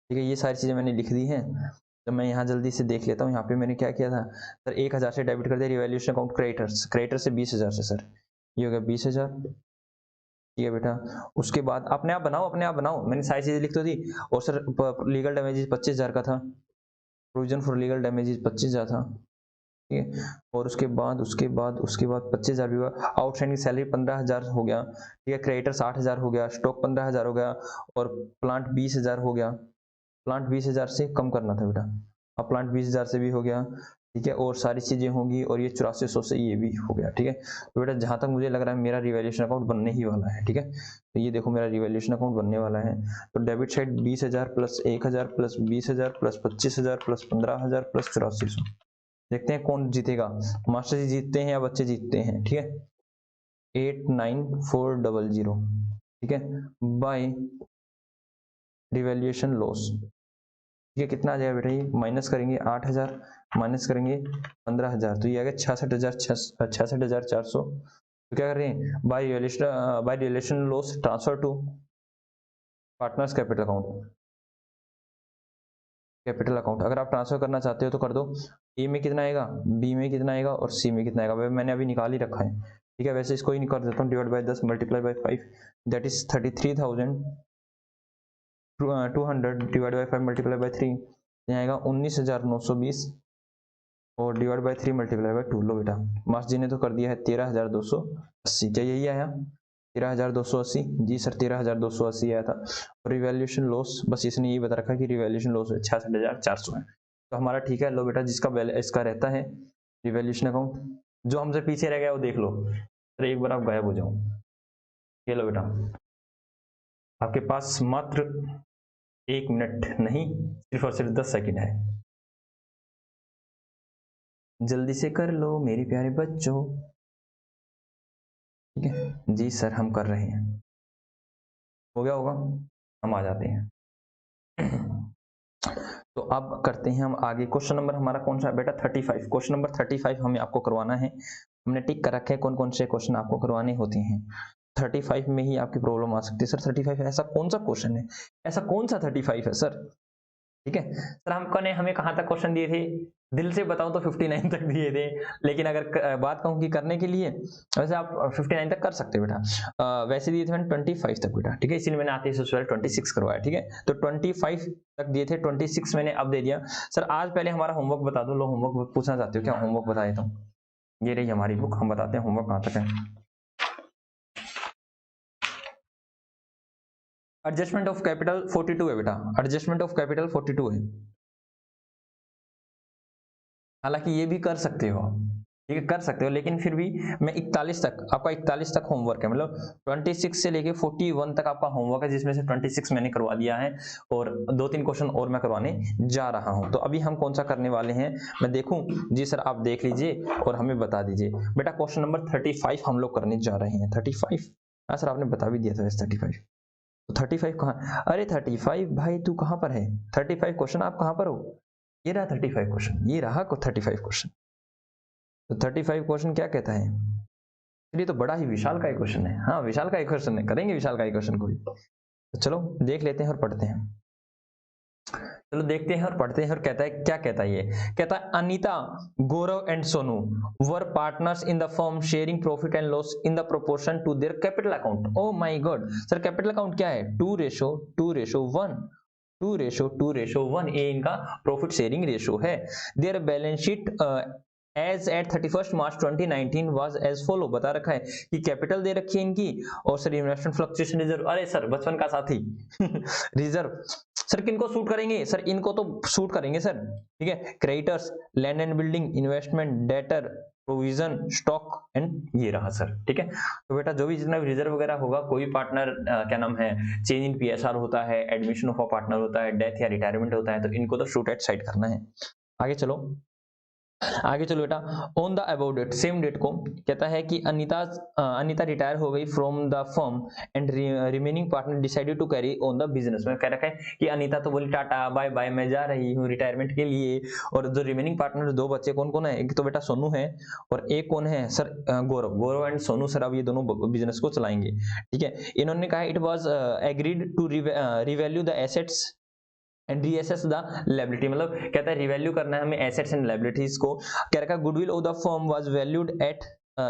ठीक है। ये सारी चीजें मैंने लिख दी हैं, तो मैं यहाँ जल्दी से देख लेता हूँ। यहाँ पे मैंने क्या किया था सर, 1,000 से डेबिट कर दिया रिवैल्यूएशन अकाउंट क्रेडिटर्स, क्रेडिटर से 20,000 से सर, ये हो गया 20,000, ठीक है बेटा। उसके बाद अपने आप बनाओ, अपने आप बनाओ, मैंने सारी चीजें लिख तो दी। और सर लीगल डैमेजेस 25,000 का था, प्रोविजन फॉर लीगल डैमेजेस 25,000 था, ठीक है। और उसके बाद 25,000 भी हुआ। आउटस्टैंडिंग सैलरी 15,000 हो गया, ठीक है। क्रेडिटर्स 8,000 हो गया, स्टॉक 15,000 हो गया और प्लांट 20,000 हो गया। प्लांट 20,000 से कम करना था बेटा, अब प्लांट 20,000 से भी हो गया, ठीक है। और सारी चीजें होंगी और ये 8400 से ये भी हो गया, ठीक है। तो बेटा जहां तक मुझे लग रहा है मेरा रिवैल्यूएशन अकाउंट बनने ही वाला है, ठीक है। तो ये देखो मेरा रिवैल्यूएशन अकाउंट बनने वाला है। तो debit side 20,000 plus 1,000 plus 20,000 plus 25,000 plus 15,000 plus 8400। देखते हैं कौन जीतेगा, मास्टर जी जीतते हैं या बच्चे जीतते हैं, ठीक है। 89400, ठीक है, बाय रिवैल्यूएशन लॉस, ठीक है। कितना आ जाएगा बेटा, ये माइनस करेंगे 8,000 माइनस करेंगे 15,000, तो ये आ गया 66,400। तो क्या कर रहे हैं, by revaluation loss transfer to partners capital account, capital account अगर आप ट्रांसफर करना चाहते हो तो कर दो। ए में कितना आएगा, बी में कितना आएगा और सी में कितना आएगा, मैंने अभी निकाल ही रखा है, ठीक है। वैसे इसको ही कर देता हूँ, divide by 10 multiply by 5, that is 33,200 divide by 5 multiply by 3, यहाँ आएगा 19,920 और डिवाइड बाय 3 मल्टीप्लाई बाय 2। लो बेटा मास्टर जी ने तो कर दिया है 13,280, क्या यही आया 13,280, जी सर 13,280 आया था। और रिवैल्यूएशन लॉस बस इसने यही बता रखा कि रिवैल्यूएशन लॉस 66,400 है, तो हमारा ठीक है। लो बेटा जिसका इसका रहता है रिवैल्यूएशन अकाउंट, जो हमसे पीछे रह गया वो देख लो, सर एक बार आप गायब हो जाओ। ये लो बेटा, आपके पास मात्र 1 मिनट नहीं, सिर्फ और सिर्फ 10 सेकंड है। जल्दी से कर लो मेरे प्यारे बच्चों। ठीक है जी सर, हम कर रहे हैं। हो गया होगा, हम आ जाते हैं। तो अब करते हैं हम आगे। क्वेश्चन नंबर हमारा कौन सा है बेटा? 35। क्वेश्चन नंबर 35 हमें आपको करवाना है। हमने टिक कर रखे हैं कौन कौन से क्वेश्चन आपको करवाने होते हैं। 35 में ही आपकी प्रॉब्लम आ सकती है। सर 35 ऐसा कौन सा क्वेश्चन है, ऐसा कौन सा 35 है सर? ठीक है सर, हमको ने हमें कहाँ तक क्वेश्चन दिए थे? दिल से बताऊं तो 59 तक दिए थे, लेकिन अगर बात कहूं कि करने के लिए, वैसे आप 59 तक कर सकते हो बेटा। वैसे दिए थे मैंने 25 तक बेटा। ठीक है, इसलिए मैंने आते से 26 करवाया। ठीक है, तो 25 तक दिए थे, 26 मैंने अब दे दिया। सर आज पहले हमारा होमवर्क बता दो। लो होमवर्क पूछना चाहते हो क्या? होमवर्क बता देता हूँ। ये रही हमारी बुक, हम बताते हैं होमवर्क कहाँ तक है। एडजस्टमेंट ऑफ कैपिटल 42 है बेटा। एडजस्टमेंट ऑफ कैपिटल 42 है। हालांकि ये भी कर सकते हो, ठीक है कर सकते हो, लेकिन फिर भी मैं 41 तक, आपका 41 तक होमवर्क है, मतलब 26 से लेके 41 तक आपका होमवर्क है, जिसमें से 26 मैंने करवा दिया है और 2-3 क्वेश्चन और मैं करवाने जा रहा हूं। तो अभी हम कौन सा करने वाले हैं मैं देखूं? जी सर आप देख लीजिए और हमें बता दीजिए बेटा। क्वेश्चन नंबर 35 हम लोग करने जा रहे हैं। 35, हाँ सर आपने बता भी दिया था वैसे 35। तो 35 कहाँ? अरे 35 भाई तू कहाँ पर है? 35 क्वेश्चन आप कहाँ पर हो? ये रहा 35 क्वेश्चन, ये रहा 35 क्वेश्चन। तो 35 क्वेश्चन क्या कहता है? ये तो बड़ा ही विशाल का एक क्वेश्चन है। हाँ विशाल का एक क्वेश्चन है, करेंगे विशाल का एक क्वेश्चन को भी। तो चलो देख लेते हैं और पढ़ते हैं। चलो देखते हैं और पढ़ते हैं। और कहता है, क्या कहता है ये? कहता है Anita, Gaurav and Sonu were partners in the firm sharing profit and loss in the proportion to their capital account. Oh my god sir, capital account क्या है? 2:2:1। 2:2:1 ये इनका प्रॉफिट शेयरिंग रेशो है। Their balance sheet as at 31 March 2019 was as follow. बता रखा है कि capital दे रखी है इनकी, और सर इन्वेस्टमेंट फ्लक्चुएशन रिजर्व, अरे सर बचपन का साथी रिजर्व सर किनको सूट करेंगे? सर इनको तो सूट करेंगे सर। ठीक है, creditors, land and building, investment, debtor, provision, stock and ये रहा सर। ठीक है, तो बेटा जो भी जितना भी रिजर्व वगैरह होगा, कोई पार्टनर क्या नाम है, चेंज इन पीएसआर होता है, एडमिशन ऑफ अ पार्टनर होता है, डेथ या रिटायरमेंट होता है, तो इनको तो शूट एट साइड करना है। आगे चलो, आगे चलो बेटा। On the about date, same date को कहता है कि अनीता रिटायर हो गई from the firm and remaining partner decided to carry on the business. में कह रखा है कि अनीता तो बोली टाटा बाय बाय, मैं जा रही हूँ रिटायरमेंट के लिए। और जो रिमेनिंग पार्टनर 2 बच्चे कौन कौन है? एक तो बेटा सोनू है और एक कौन है sir? Gaurav. Gaurav and Sonu sir अब ये दोनों बिजनेस को चलाएंगे। ठीक है, इन्होंने कहा it was agreed to revalue the assets and reassess the liability. मतलब कहता है रिवैल्यू करना है हमें एसेट्स एंड लायबिलिटीज को। कह रखा है goodwill of the firm was valued at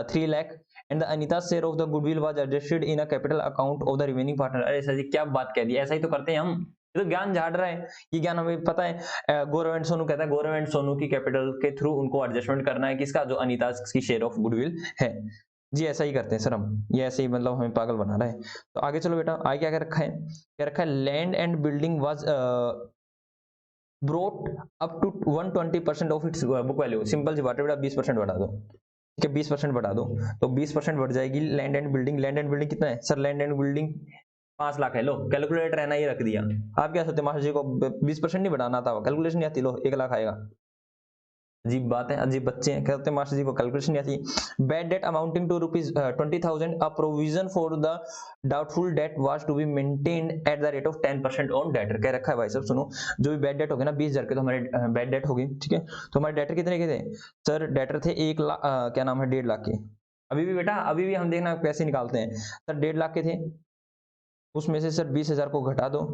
3 lakh and the Anita share of the goodwill was adjusted in a capital account of the remaining partner. अरे सर जी क्या बात कह दी, ऐसा ही तो करते हैं हम, ये तो ज्ञान झाड़ रहा है, ये ज्ञान हमें पता है। गौरव एंड सोनू कहता है गौरव एंड सोनू की कैपिटल के थ्रू उनको एडजस्टमेंट करना है, किसका? जो अनीता की शेयर ऑफ गुडविल है। जी ऐसा ही करते हैं सर हम, ये ऐसे ही मतलब हमें पागल बना रहा है। तो आगे चलो बेटा, आगे क्या रखा है? क्या रखा है? Land and building was brought up to 120% of its book value. Simple सी बात है बेटा, 20% बढ़ा दो। ठीक है 20% बढ़ा दो, तो 20% बढ़ जाएगी land and building. Land and building कितना है sir? Land and building 5 lakh है। लो कैलकुलेटर है ना, ये रख दिया। आप क्या सोचते मास्टर जी को 20% नहीं बढ़ाना था? कैलकुलेशन नहीं आती? लो 1 लाख आएगा। अजीब बात है, अजीब बच्चे हैं, कहते हैं मास्टर जी को कैलकुलेशन नहीं आती। Bad debt amounting to ₹20,000 a provision for the doubtful debt was to be maintained at the rate of 10% on debtor. कह रखा है भाई साहब सुनो, जो भी बैड डेट हो गए ना 20,000 के, तो हमारे बैड डेट होगी। ठीक है, तो हमारे डेटर कितने के थे सर? डेटर थे 1 लाख, क्या नाम है, 1.5 लाख के। अभी भी बेटा, अभी भी हम देखना कैसे निकालते हैं सर। 1.5 लाख के थे, उसमें से सर 20,000 को घटा दो।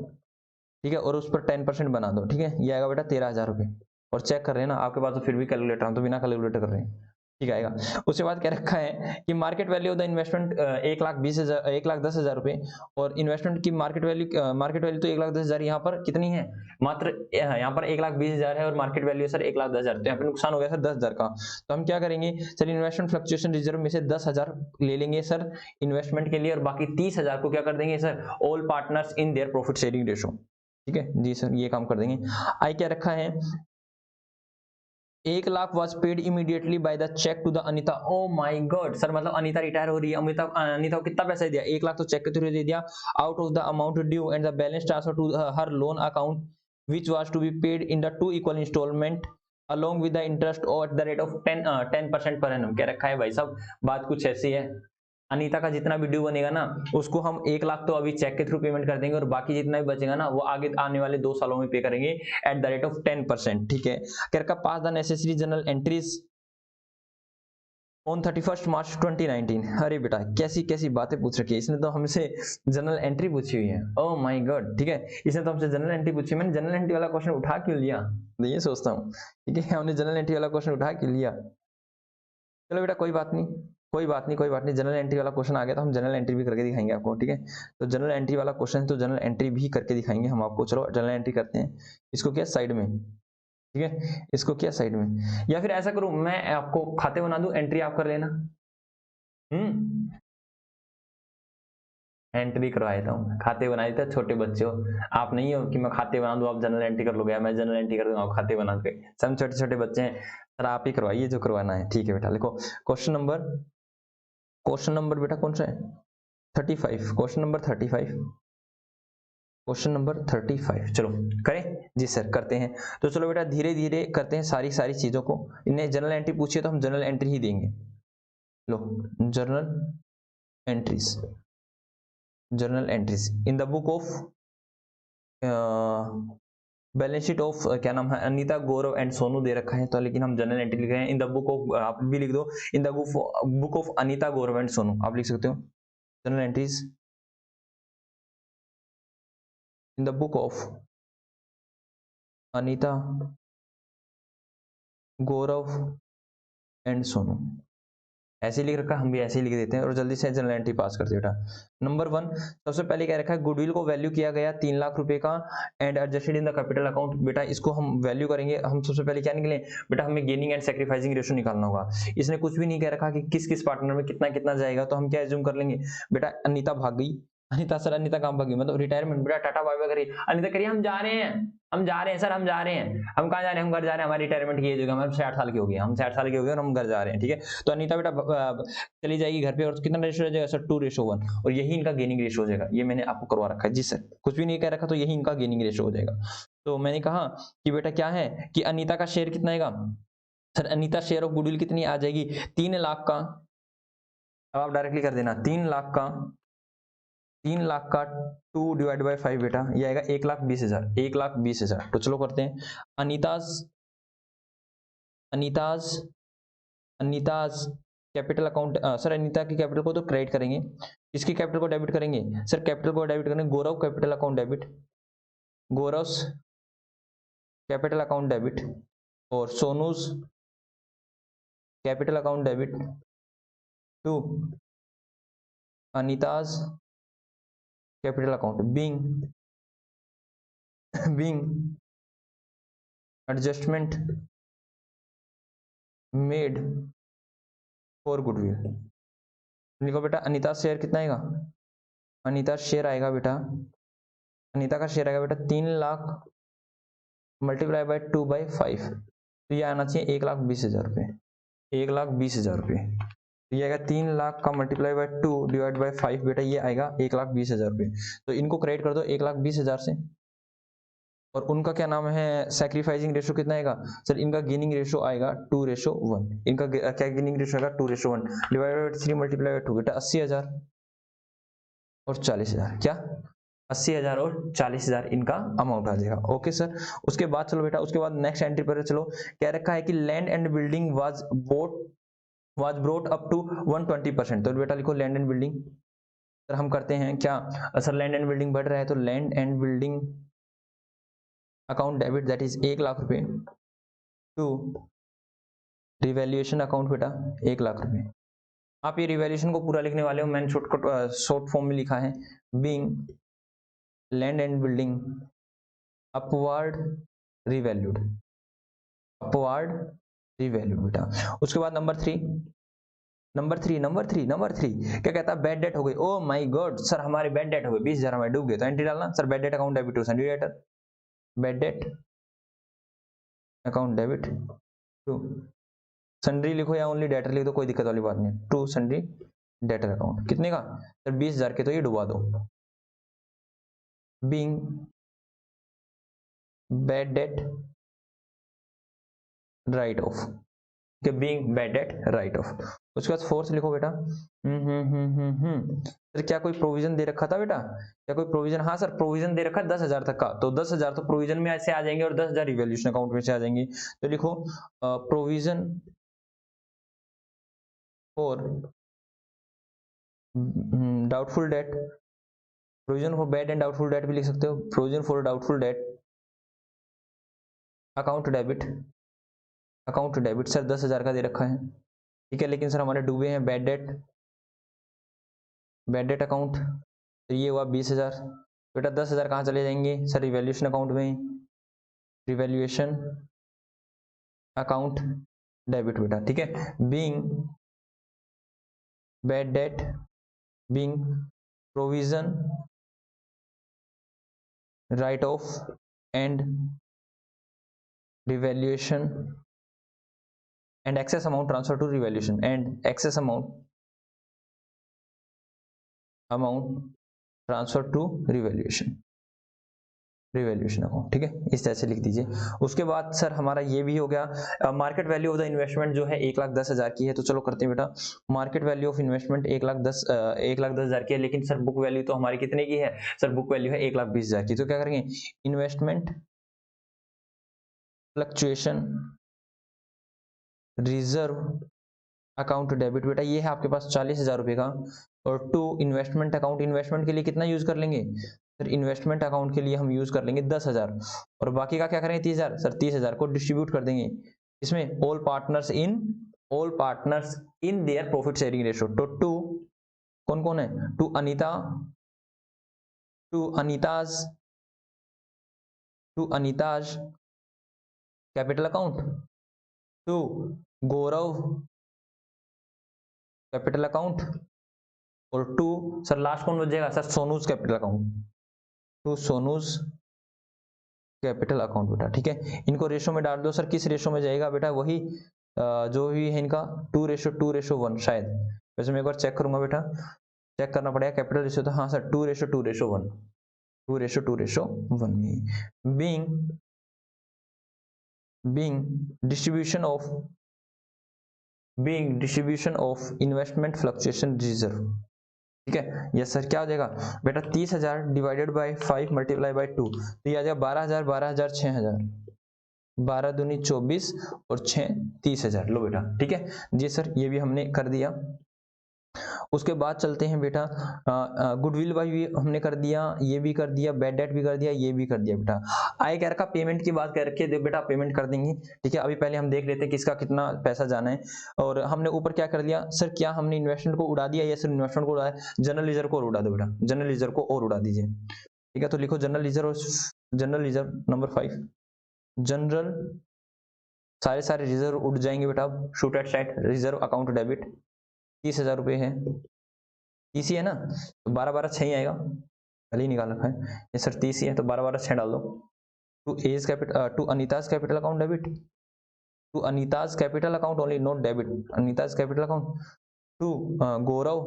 ठीक है, और उस पर 10% बना दो। ठीक है, ये आएगा बेटा 13,000 रुपये। और चेक कर रहे हैं ना आपके पास, तो फिर भी कैलकुलेटर, हम तो बिना कैलकुलेटर कर रहे हैं। ठीक आएगा। उसके बाद क्या रखा है कि market value of the investment 1,20,000, 1,10,000 रुपए। और इन्वेस्टमेंट की मार्केट वैल्यू तो 1,10,000 यहाँ पर कितनी है? मात्र यहाँ पर 1,20,000 है और मार्केट वैल्यू सर 1,10,000। तो यहाँ पे नुकसान हो गया सर 10,000 का। तो हम क्या करेंगे सर? इन्वेस्टमेंट फ्लक्चुएशन रिजर्व में से 10,000 ले लेंगे सर इन्वेस्टमेंट के लिए, और बाकी 30,000 को क्या कर देंगे sir? All partners in their profit sharing ratio. ठीक है जी सर, ये काम कर देंगे। आई क्या रखा है? 1 lakh was paid immediately by the cheque to the Anita. Oh my god sir, मतलब अनिता रिटायर हो रही है, अनिता को कितना पैसा दिया? 1 लाख तो चेक के थ्रू दे दिया, out of the amount due and the balance transfer to her loan account which was to be paid in the 2 equal instalment along with the interest at the rate of 10% per annum। क्या रखा है भाई साहब, बात कुछ ऐसी है, अनीता का जितना भी ड्यू बनेगा ना उसको हम 1 लाख तो अभी चेक के थ्रू पेमेंट कर देंगे और बाकी जितना भी बचेगा ना वो आगे आने वाले 2 सालों में पे करेंगे एट द रेट ऑफ 10%। ठीक है, क्या रखा? Pass the necessary journal entries on 31 March 2019। अरे बेटा कैसी कैसी बातें पूछ रखी है इसने, तो हमसे जनरल एंट्री पूछी हुई है। ओह माय गॉड, ठीक है, इसने तो हमसे जनरल एंट्री पूछी, मैंने जनरल एंट्री वाला क्वेश्चन उठा क्यों लिया, तो ये सोचता हूँ। ठीक है, हमने जनरल एंट्री वाला क्वेश्चन उठा क्यों लिया? चलो बेटा कोई बात नहीं, कोई बात नहीं, कोई बात नहीं, जनरल एंट्री वाला क्वेश्चन आ गया तो हम जनरल एंट्री भी करके दिखाएंगे आपको। ठीक है, तो जनरल एंट्री वाला क्वेश्चन तो जनरल एंट्री भी करके दिखाएंगे हम आपको। चलो जनरल एंट्री करते हैं, इसको क्या साइड में, ठीक है, इसको क्या साइड में, या फिर ऐसा करूं मैं आपको खाते बना दूं, एंट्री आप कर लेना। एंट्री करवा देता हूँ, खाते बना देता, छोटे बच्चे हो आप, नहीं हो कि मैं खाते बना दूं आप जनरल एंट्री कर लोगे, मैं जनरल एंट्री कर दूंगा आप खाते बना के, सब छोटे छोटे बच्चे हैं सर, आप ही करवाइए जो करवाना है। ठीक है बेटा, लिखो क्वेश्चन नंबर बेटा कौन सा है? 35, क्वेश्चन नंबर 35, क्वेश्चन नंबर 35। चलो करें जी सर, करते हैं। तो चलो बेटा धीरे धीरे करते हैं सारी चीजों को। इन्हें जनरल एंट्री पूछिए तो हम जनरल एंट्री ही देंगे। लो journal entries, journal entries in the book of balance sheet of क्या नाम है, अनीता, गौरव एंड सोनू दे रखा है, तो लेकिन हम जनरल एंट्री लिख रहे हैं इन द बुक ऑफ, आप भी लिख दो इन the book of Anita, Gaurav and Sonu, आप लिख सकते हो general entries in the book of Anita, Gaurav and Sonu, ऐसे लिख रखा, हम भी ऐसे ही लिख देते हैं और जल्दी से जनरल एंट्री पास करते बेटा। नंबर 1 सबसे पहले क्या रखा है, गुडविल को वैल्यू किया गया 3 लाख रुपए का and adjusted in the capital account. बेटा इसको हम वैल्यू करेंगे, हम सबसे पहले क्या निकले बेटा, हमें गेनिंग एंड सैक्रिफाइसिंग रेशियो निकालना होगा। इसने कुछ भी नहीं कह रखा कि किस किस पार्टनर में कितना कितना जाएगा, तो हम क्या एज्यूम कर लेंगे बेटा, अनीता भाग गई, अनीता सर अनीता कहाँ भागी, मतलब रिटायरमेंट, बेटा टाटा बाय बाय करिए, अनीता करिए हम जा रहे हैं, हम जा रहे हैं सर, हम जा रहे हैं, हम कहाँ जा रहे हैं, हम घर जा रहे हैं, हमारी रिटायरमेंट की एज होगी, हम 60 साल के हो गए, हम 60 साल के हो गए और हम घर जा रहे हैं। ठीक है, तो अनीता बेटा चली जाएगी घर पे, और कितना रेशो हो जाएगा सर, 2:1, और यही इनका गेनिंग रेशो हो जाएगा। ये मैंने आपको करवा रखा है जी सर, कुछ भी नहीं कह रखा, तो यही इनका गेनिंग रेशो हो जाएगा। तो मैंने कहा कि बेटा क्या है कि अनीता का शेयर कितना आएगा sir, Anita share of goodwill कितनी आ जाएगी, 3 लाख का, अब आप डायरेक्टली कर देना 3 लाख का, 3 लाख का 2 डिवाइड बाई 5 बेटा, ये आएगा 1,20,000, 1,20,000। तो चलो करते हैं अनीताज अनीताज अनीताज कैपिटल अकाउंट, सर अनीता की कैपिटल को तो क्रेडिट करेंगे, किसकी कैपिटल को डेबिट करेंगे सर, कैपिटल को डेबिट करेंगे, Gaurav capital account debit, Gaurav capital account debit, और Sonu's capital account debit to Anita's capital account being adjustment made for goodwill. लिखो बेटा अनीता शेयर कितना आएगा, अनीता शेयर आएगा बेटा, अनीता का शेयर आएगा बेटा 3 लाख मल्टीप्लाई बाय 2/5, तो ये आना चाहिए 1,20,000 रुपये, 1,20,000 रुपये, तो ये आएगा 3 लाख का मल्टीप्लाई बाय 2 डिवाइड बाय 5 बेटा, ये आएगा 1,20,000 रुपये। तो इनको क्रेडिट कर दो 1,20,000 से, और उनका क्या नाम है, सैक्रिफाइसिंग रेशो कितना आएगा सर, इनका गेनिंग रेशो आएगा 2:1, इनका क्या गेनिंग रेशो आएगा 2:1 डिवाइडेड बाय 3 मल्टीप्लाई बाय 2 बेटा 80,000 और 40,000, क्या 80,000 और 40,000 इनका अमाउंट आ जाएगा। ओके सर, उसके बाद चलो बेटा, उसके बाद नेक्स्ट एंट्री पर चलो, क्या रखा है कि land and building was brought up to 120%, तो बेटा लिखो लैंड एंड बिल्डिंग, सर हम करते हैं क्या सर, लैंड एंड बिल्डिंग बढ़ रहा है तो land and building account debit that is 1 lakh रुपए टू रिवैल्यूएशन अकाउंट बेटा 1 लाख रुपए। आप ये रिवैल्यूएशन को पूरा लिखने वाले हो, मैंने शॉर्ट फॉर्म में लिखा है, being land and building upward revalued, upward revalued बेटा। उसके बाद नंबर थ्री क्या कहता है, बैड डेट हो गई, ओ माय गॉड सर हमारे बैड डेट हो गई 20,000 हमारे डूब गए, तो एंट्री डालना sir, bad debt account debit to sundry debtor, bad debt account debit to sundry लिखो या ओनली डेटर लिख दो, कोई दिक्कत वाली बात नहीं है। टू सन्ड्री डेटर अकाउंट कितने का सर 20,000 के, तो ये डुबा दो। Being bad debt write off, कि being bad debt write off. उसके बाद फोर्थ लिखो बेटा। सर क्या कोई प्रोविजन दे रखा था बेटा, क्या कोई प्रोविजन? हाँ सर प्रोविजन दे रखा है 10,000 तक का, तो 10,000 तो प्रोविजन में ऐसे आ जाएंगे और 10,000 रिवैल्यूएशन अकाउंट में से आ जाएंगे। तो लिखो provision for doubtful date, provision for bad and doubtful date भी लिख सकते हो। Provision for doubtful debt account debit, account debit sir 10,000 का दे रखा है, ठीक है, लेकिन सर हमारे डूबे हैं bad debt, bad debt account, तो ये हुआ 20,000। बेटा 10,000 कहाँ चले जाएंगे सर रिवैल्यूएशन अकाउंट में, रिवैल्यूएशन अकाउंट डेबिट बेटा, ठीक है। Being bad date, being provision right of and revaluation and excess amount transfer to revaluation and excess amount transfer to revaluation, revaluation account, ठीक है, इस तरह से लिख दीजिए। उसके बाद सर हमारा ये भी हो गया। Market value of the investment जो है 1,10,000 की है, तो चलो करते हैं बेटा। मार्केट वैल्यू ऑफ इन्वेस्टमेंट 1,10,000 की है, लेकिन सर बुक वैल्यू तो हमारी कितने की है सर, बुक वैल्यू है 1,20,000 की। तो क्या करेंगे, investment fluctuation reserve account debit बेटा, ये है आपके पास 40,000 रुपए का। और टू इन्वेस्टमेंट अकाउंट, इन्वेस्टमेंट के लिए कितना यूज कर लेंगे सर, इन्वेस्टमेंट अकाउंट के लिए हम यूज कर लेंगे 10,000, और बाकी का क्या करेंगे 30,000 सर, 30,000 को डिस्ट्रीब्यूट कर देंगे इसमें all partners in their profit sharing ratio. तो टू कौन कौन है, to Anita's capital account, to Gaurav capital account, और टू सर लास्ट कौन बचेगा sir, Sonu's capital account, to Sonu's capital account बेटा, ठीक है। इनको रेशो में डाल दो सर, किस रेशो में जाएगा बेटा, वही जो भी है इनका 2:1 शायद, वैसे मैं एक बार चेक करूंगा बेटा, चेक करना पड़ेगा कैपिटल रेशो, तो हाँ सर 2:2:1, 2:2:1 में being distribution of investment fluctuation reserve, ठीक है। यस सर क्या हो जाएगा बेटा, 30,000 डिवाइडेड बाय 5 मल्टीप्लाई बाय 2, तो ये आ जाएगा 12,000, 12,000, 6,000, 12 दूनी 24 और 6 30,000। लो बेटा, ठीक है जी सर, ये भी हमने कर दिया। उसके बाद चलते हैं बेटा, गुडविल वाई भी हमने कर दिया, ये भी कर दिया, बैड डेट भी कर दिया, ये भी कर दिया बेटा। आय कर का पेमेंट की बात करके दे बेटा, पेमेंट कर देंगे, ठीक है। अभी पहले हम देख लेते हैं किसका कितना पैसा जाना है। और हमने ऊपर क्या कर दिया सर, क्या हमने इन्वेस्टमेंट को उड़ा दिया या सिर्फ इन्वेस्टमेंट को उड़ाया, जनरल लीजर को और उड़ा दो बेटा, जनरल लीजर को और उड़ा दीजिए, ठीक है। तो लिखो जनरल लीजर, और जनरल लीजर नंबर 5, जनरल सारे रिजर्व उड़ जाएंगे बेटा। Shoot at side reserve account debit 30,000 रुपए है, 30 ही है ना, तो 12-12 6 ही आएगा, पहले ही निकाल रखा है ये सर, 30 ही है, तो 12-12 6 डाल दो। To Anita's capital account debit, to Anita's capital account only, not debit, Anita's capital account, to Gaurav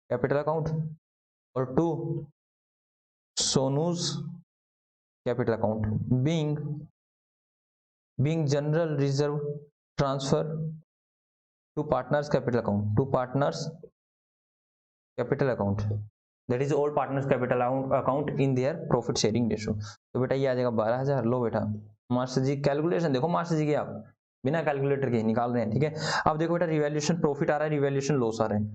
capital account, और to Sonu's capital account, being general reserve transfer to partners capital account, to partners capital account, that is all partners capital account in their profit sharing ratio. तो बेटा ये आ जाएगा 12,000। लो बेटा master जी calculation देखो, मास्टर जी की आप बिना कैलकुलेटर के निकाल रहे हैं, ठीक है। अब देखो बेटा रिवैल्यूएशन प्रॉफिट आ रहा है, रिवैल्यूएशन लॉस आ रहा है।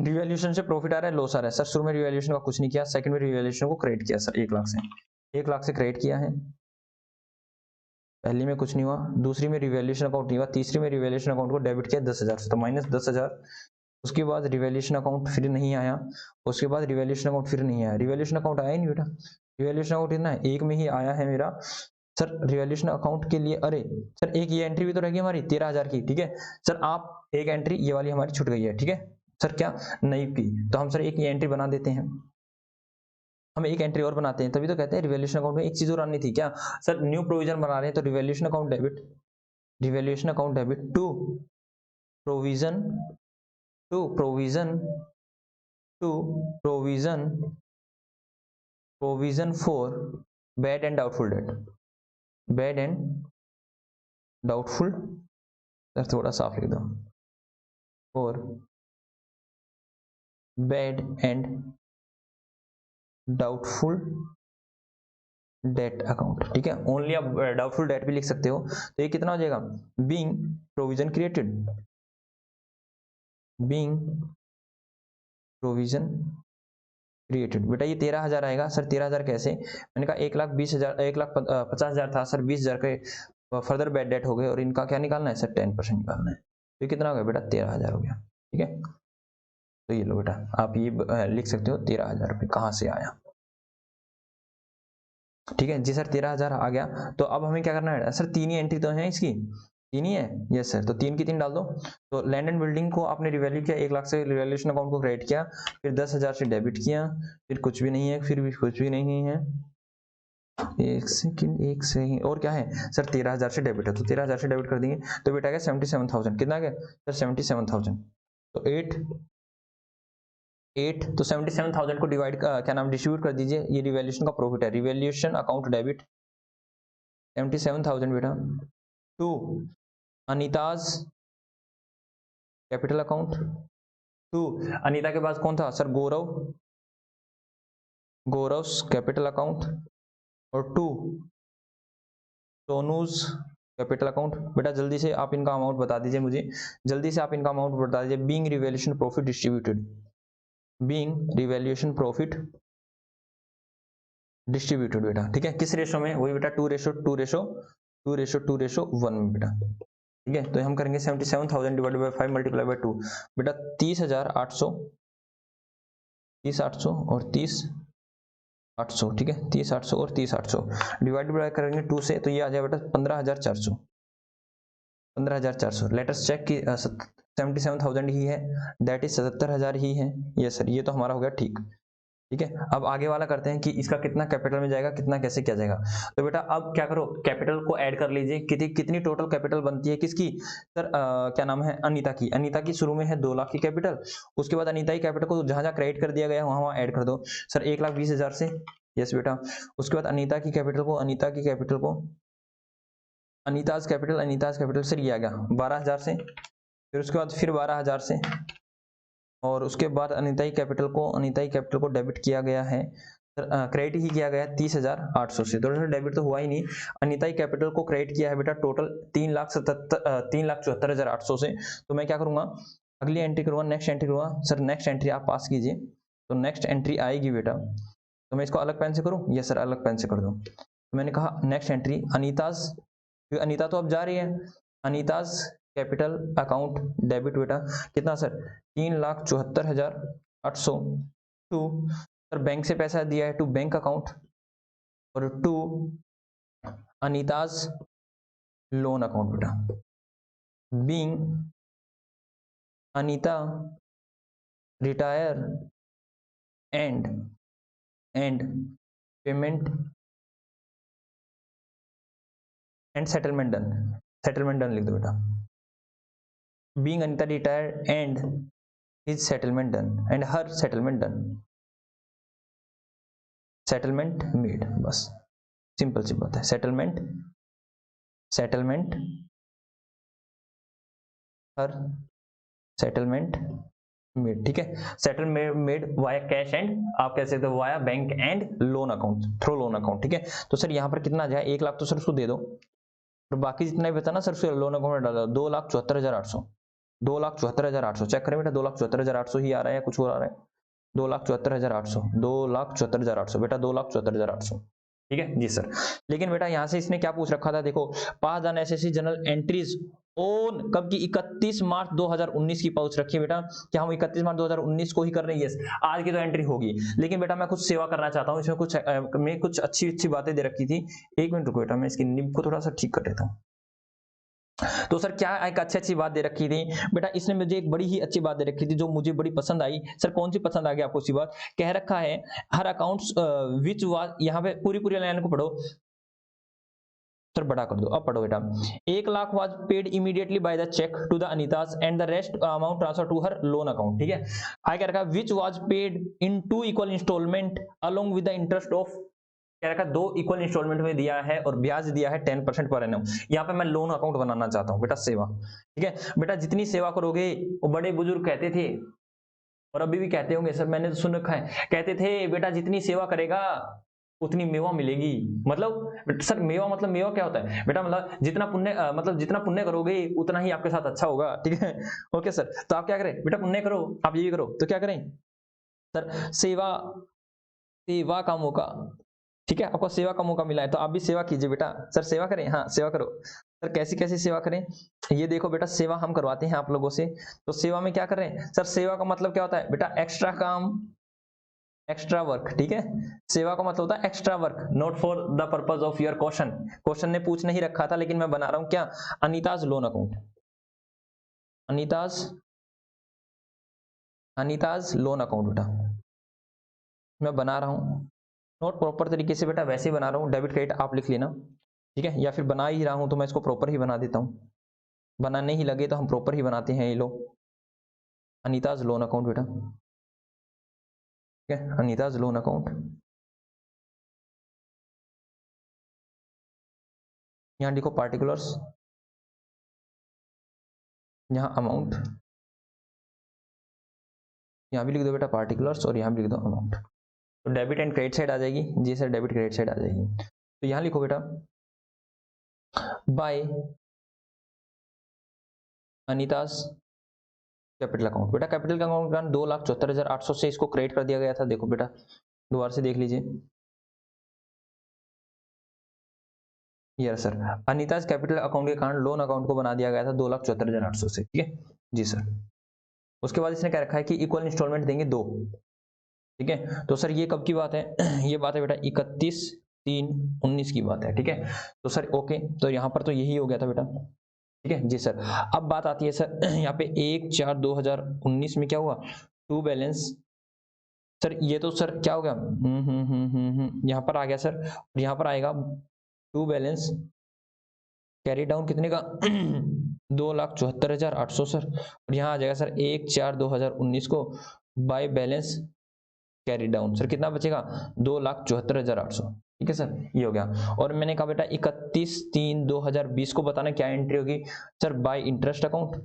रिवैल्यूएशन से प्रॉफिट आ रहा है, लॉस आ रहा है सर। शुरू में रिवैल्यूएशन का कुछ नहीं किया, सेकंड में रिवैल्यूएशन को क्रेडिट किया सर, 1 लाख से, 1 लाख से क्रेडिट किया है, पहली में कुछ नहीं हुआ, दूसरी में रिवैल्यूएशन अकाउंट नहीं हुआ, तीसरी में रिवैल्यूएशन अकाउंट को डेबिट किया 10,000 से, तो -10,000। उसके बाद रिवैल्यूएशन अकाउंट फिर नहीं आया, उसके बाद रिवैल्यूएशन अकाउंट फिर नहीं आया, रिवैल्यूएशन अकाउंट आया ही नहीं बेटा, रिवैल्यूएशन अकाउंट इतना है, एक में ही आया है मेरा सर रिवैल्यूएशन अकाउंट के लिए। अरे सर एक ये एंट्री भी तो रहेगी हमारी 13,000 की, ठीक है सर। आप एक एंट्री ये वाली हमारी छूट गई है, ठीक है सर, क्या नई की, तो हम सर एक ये एंट्री बना देते हैं, हम एक एंट्री और बनाते हैं, तभी तो कहते हैं रिवैल्यूएशन अकाउंट में एक चीज और आनी थी क्या सर, न्यू प्रोविजन बना रहे हैं तो revaluation account debit, revaluation account debit to provision, to provision, to provision, provision for bad and doubtful debt, bad and doubtful, sir थोड़ा साफ लिख दो, for bad and doubtful debt account, ठीक है। ओनली आप डाउटफुल डेट भी लिख सकते हो, तो ये कितना हो जाएगा, being provision created, being provision created. बेटा ये 13,000 आएगा सर, 13,000 कैसे, मैंने कहा 1,20,000 1,50,000 था सर, 20,000 के फर्दर बैड डेट हो गए और इनका क्या निकालना है सर, 10% निकालना है, तो ये कितना हो गया बेटा 13,000 हो गया, ठीक है। तो ये लो बेटा आप ये लिख सकते हो 13,000 रुपये कहाँ से आया, ठीक है जी सर 13,000 आ गया। तो अब हमें क्या करना है सर, 3 ही एंट्री तो है इसकी, 3 ही है, यस सर, तो 3 की 3 डाल दो। तो लैंड एंड बिल्डिंग को आपने रिवैल्यू किया, 1 लाख से रिवैल्यूएशन अकाउंट को क्रेडिट किया, फिर 10,000 से डेबिट किया, फिर कुछ भी नहीं है, फिर भी कुछ भी नहीं है, एक सेकंड और क्या है सर, 13,000 से डेबिट है, तो 13,000 से डेबिट कर देंगे तो बेटा क्या 77,000, कितना आ गया सर 77,000, तो 8 तो 77,000 को डिवाइड क्या नाम डिस्ट्रीब्यूट कर दीजिए, ये रिवैल्यूएशन का प्रॉफिट है, रिवैल्यूएशन अकाउंट डेबिट 77,000 बेटा to Anita's capital account, to Anita के पास कौन था sir, Gaurav, Gaurav capital account, और टू सोनूज कैपिटल अकाउंट। बेटा जल्दी से आप इनका अमाउंट बता दीजिए मुझे, जल्दी से आप इनका अमाउंट बता दीजिए, being revaluation profit distributed, being revaluation profit distributed बेटा, ठीक है, किस रेशो में, वही बेटा 2:1 में बेटा, ठीक है। तो हम करेंगे 77,000 डिवाइडेड बाय 5 मल्टीप्लाई बाय 2, बेटा 30,800, 30,800 और 30,800, ठीक है, 30,800 और 30,800 डिवाइड बाय करेंगे 2 से, तो ये आ जाएगा बेटा 15,400, 15,400। लेट अस चेक कि 77,000 ही है, दैट इज 77,000 ही है, यस सर, ये तो हमारा हो गया ठीक, ठीक है। अब आगे वाला करते हैं कि इसका कितना कैपिटल में जाएगा, कितना कैसे किया जाएगा। तो बेटा अब क्या करो, कैपिटल को ऐड कर लीजिए, कितनी टोटल कैपिटल बनती है किसकी सर, क्या नाम है, अनीता की, अनीता की शुरू में है 2 लाख की कैपिटल, उसके बाद अनीता की कैपिटल को जहां जहां क्रेडिट कर दिया गया वहां वहां ऐड कर दो सर, 1,20,000 से, यस बेटा, उसके बाद अनीता की कैपिटल को, अनीताज कैपिटल सर ये आ गया 12,000 से, फिर उसके बाद फिर 12,000 से, और उसके बाद अनीताई कैपिटल को डेबिट किया गया है, क्रेडिट ही किया गया है 30,800 से, तो डेबिट तो हुआ ही नहीं, अनीताई कैपिटल को क्रेडिट किया है बेटा टोटल 3,74,800 से। तो मैं क्या करूंगा, अगली एंट्री करूंगा, नेक्स्ट एंट्री करूंगा सर, नेक्स्ट एंट्री आप पास कीजिए, तो नेक्स्ट एंट्री आएगी बेटा, तो मैं इसको अलग पेन से करूं, यस सर अलग पेन से कर दूं, तो मैंने कहा नेक्स्ट एंट्री अनीताज, अनीता तो अब जा रही है, अनीताज कैपिटल अकाउंट डेबिट बेटा कितना सर, 3,74,800 टू सर बैंक से पैसा दिया है टू बैंक अकाउंट, और टू अनीताज लोन अकाउंट बेटा, being Anita retire and payment and settlement done लिख दो बेटा, being Anita retire and his settlement done and her settlement done, settlement made, बस सिंपल सी बात है, सेटलमेंट हर सेटलमेंट मेड, ठीक है, settlement made via cash and आप कह सकते हो via bank and loan account, through loan account, ठीक है। तो सर यहाँ पर कितना जाए, 1 लाख तो सर उसको दे दो, और बाकी जितना भी बचा ना सर उसको लोन अकाउंट में डाल दो, 2,74,800, 2,74,800 चेक करें बेटा, 2,74,800 ही आ रहा है, कुछ और आ रहा है, 2,74,800, 2,74,800 बेटा, 2,74,800, ठीक है जी सर। लेकिन बेटा यहाँ से इसने क्या पूछ रखा था, देखो pass on SSC general entries own कब की, 31 मार्च 2019 की पूछ रखी है बेटा, क्या हम 31 मार्च 2019 को ही कर रहे हैं, यस आज की तो एंट्री होगी, लेकिन बेटा मैं कुछ सेवा करना चाहता हूँ, इसमें कुछ मैं कुछ अच्छी अच्छी बातें दे रखी थी, 1 मिनट रुको बेटा, मैं इसकी निब को थोड़ा सा ठीक कर देता हूँ। तो सर क्या एक अच्छी बात दे रखी थी बेटा, इसने मुझे एक बड़ी ही अच्छी बात दे रखी थी जो मुझे बड़ी पसंद आई। सर कौन सी पसंद आ गई आपको सी बात? कह रखा है हर अकाउंट्स विच वाज, यहाँ पे पूरी पूरी लाइन को पढ़ो सर, बड़ा कर दो, अब पढ़ो बेटा। 1 lakh was paid immediately by the cheque to the Anita's and the rest amount transfer to her loan account. ठीक है, आगे क्या रखा, which was paid in 2 equal instalment along with the interest of, क्या रखा, 2 इक्वल इंस्टॉलमेंट में दिया है और ब्याज दिया है 10% पर एनम। यहाँ पे मैं लोन अकाउंट बनाना चाहता हूँ बेटा, सेवा। ठीक है बेटा, जितनी सेवा करोगे, वो बड़े बुजुर्ग कहते थे और अभी भी कहते होंगे सर, मैंने तो सुन रखा है, कहते थे बेटा जितनी सेवा करेगा उतनी मेवा मिलेगी। मतलब सर मेवा, मतलब मेवा क्या होता है बेटा, मतलब जितना पुण्य, मतलब जितना पुण्य करोगे उतना ही आपके साथ अच्छा होगा। ठीक है, ओके सर। तो आप क्या करें बेटा, पुण्य करो, आप ये करो, तो क्या करें सर, सेवा, सेवा का मौका। ठीक है, आपको सेवा का मौका मिला है तो आप भी सेवा कीजिए बेटा। सर सेवा करें, हाँ सेवा करो। सर कैसी कैसी सेवा करें, ये देखो बेटा, सेवा हम करवाते हैं आप लोगों से। तो सेवा में क्या कर रहे हैं सर, सेवा का मतलब क्या होता है बेटा, एक्स्ट्रा काम, एक्स्ट्रा वर्क। ठीक है, सेवा का मतलब होता है extra work, not for the purpose of your question. Question ने पूछ नहीं रखा था, लेकिन मैं बना रहा हूं क्या, अनीताज लोन अकाउंट, अनीताज, अनीताज लोन अकाउंट बेटा मैं बना रहा हूं। नोट प्रॉपर तरीके से बेटा वैसे ही बना रहा हूं, डेबिट क्रेडिट आप लिख लेना। ठीक है, या फिर बना ही रहा हूं तो मैं इसको प्रॉपर ही बना देता हूं, बनाने ही लगे तो हम प्रॉपर ही बनाते हैं। ये लो, अनीताज लोन अकाउंट बेटा। ठीक है, अनीताज लोन अकाउंट, यहाँ लिखो पार्टिकुलर्स, यहाँ अमाउंट, यहाँ भी लिख दो बेटा पार्टिकुलर्स और यहाँ भी लिख दो अमाउंट। तो डेबिट एंड क्रेडिट साइड आ जाएगी जी सर, डेबिट क्रेडिट साइड आ जाएगी। तो यहाँ लिखो बेटा बाय अनीताज कैपिटल अकाउंट। बेटा कैपिटल अकाउंट का 2,74,800 से इसको क्रेडिट कर दिया गया था। देखो बेटा दोबारा से देख लीजिए, यस सर, अनीताज कैपिटल अकाउंट के कारण लोन अकाउंट को बना दिया गया था 2,74,800 से। ठीक है जी सर। उसके बाद इसने क्या रखा है कि इक्वल इंस्टॉलमेंट देंगे 2। ठीक है, तो सर ये कब की बात है ये बात है बेटा 31/3/19 की बात है। ठीक है, तो सर ओके, तो यहाँ पर तो यही हो गया था बेटा। ठीक है जी सर। अब बात आती है सर यहाँ पे 1/4/2019 में क्या हुआ, टू बैलेंस। सर ये तो सर क्या हो गया, यहाँ पर आ गया सर, और यहाँ पर आएगा टू बैलेंस कैरी डाउन कितने का 2,74,800 सर, और यहाँ आ जाएगा सर 1/4/2019 को by balance carry down. Sir कितना बचेगा 2,74,800। ठीक है सर, ये हो गया। और मैंने कहा बेटा 31/3/2020 को बताना क्या एंट्री होगी sir, bye interest account,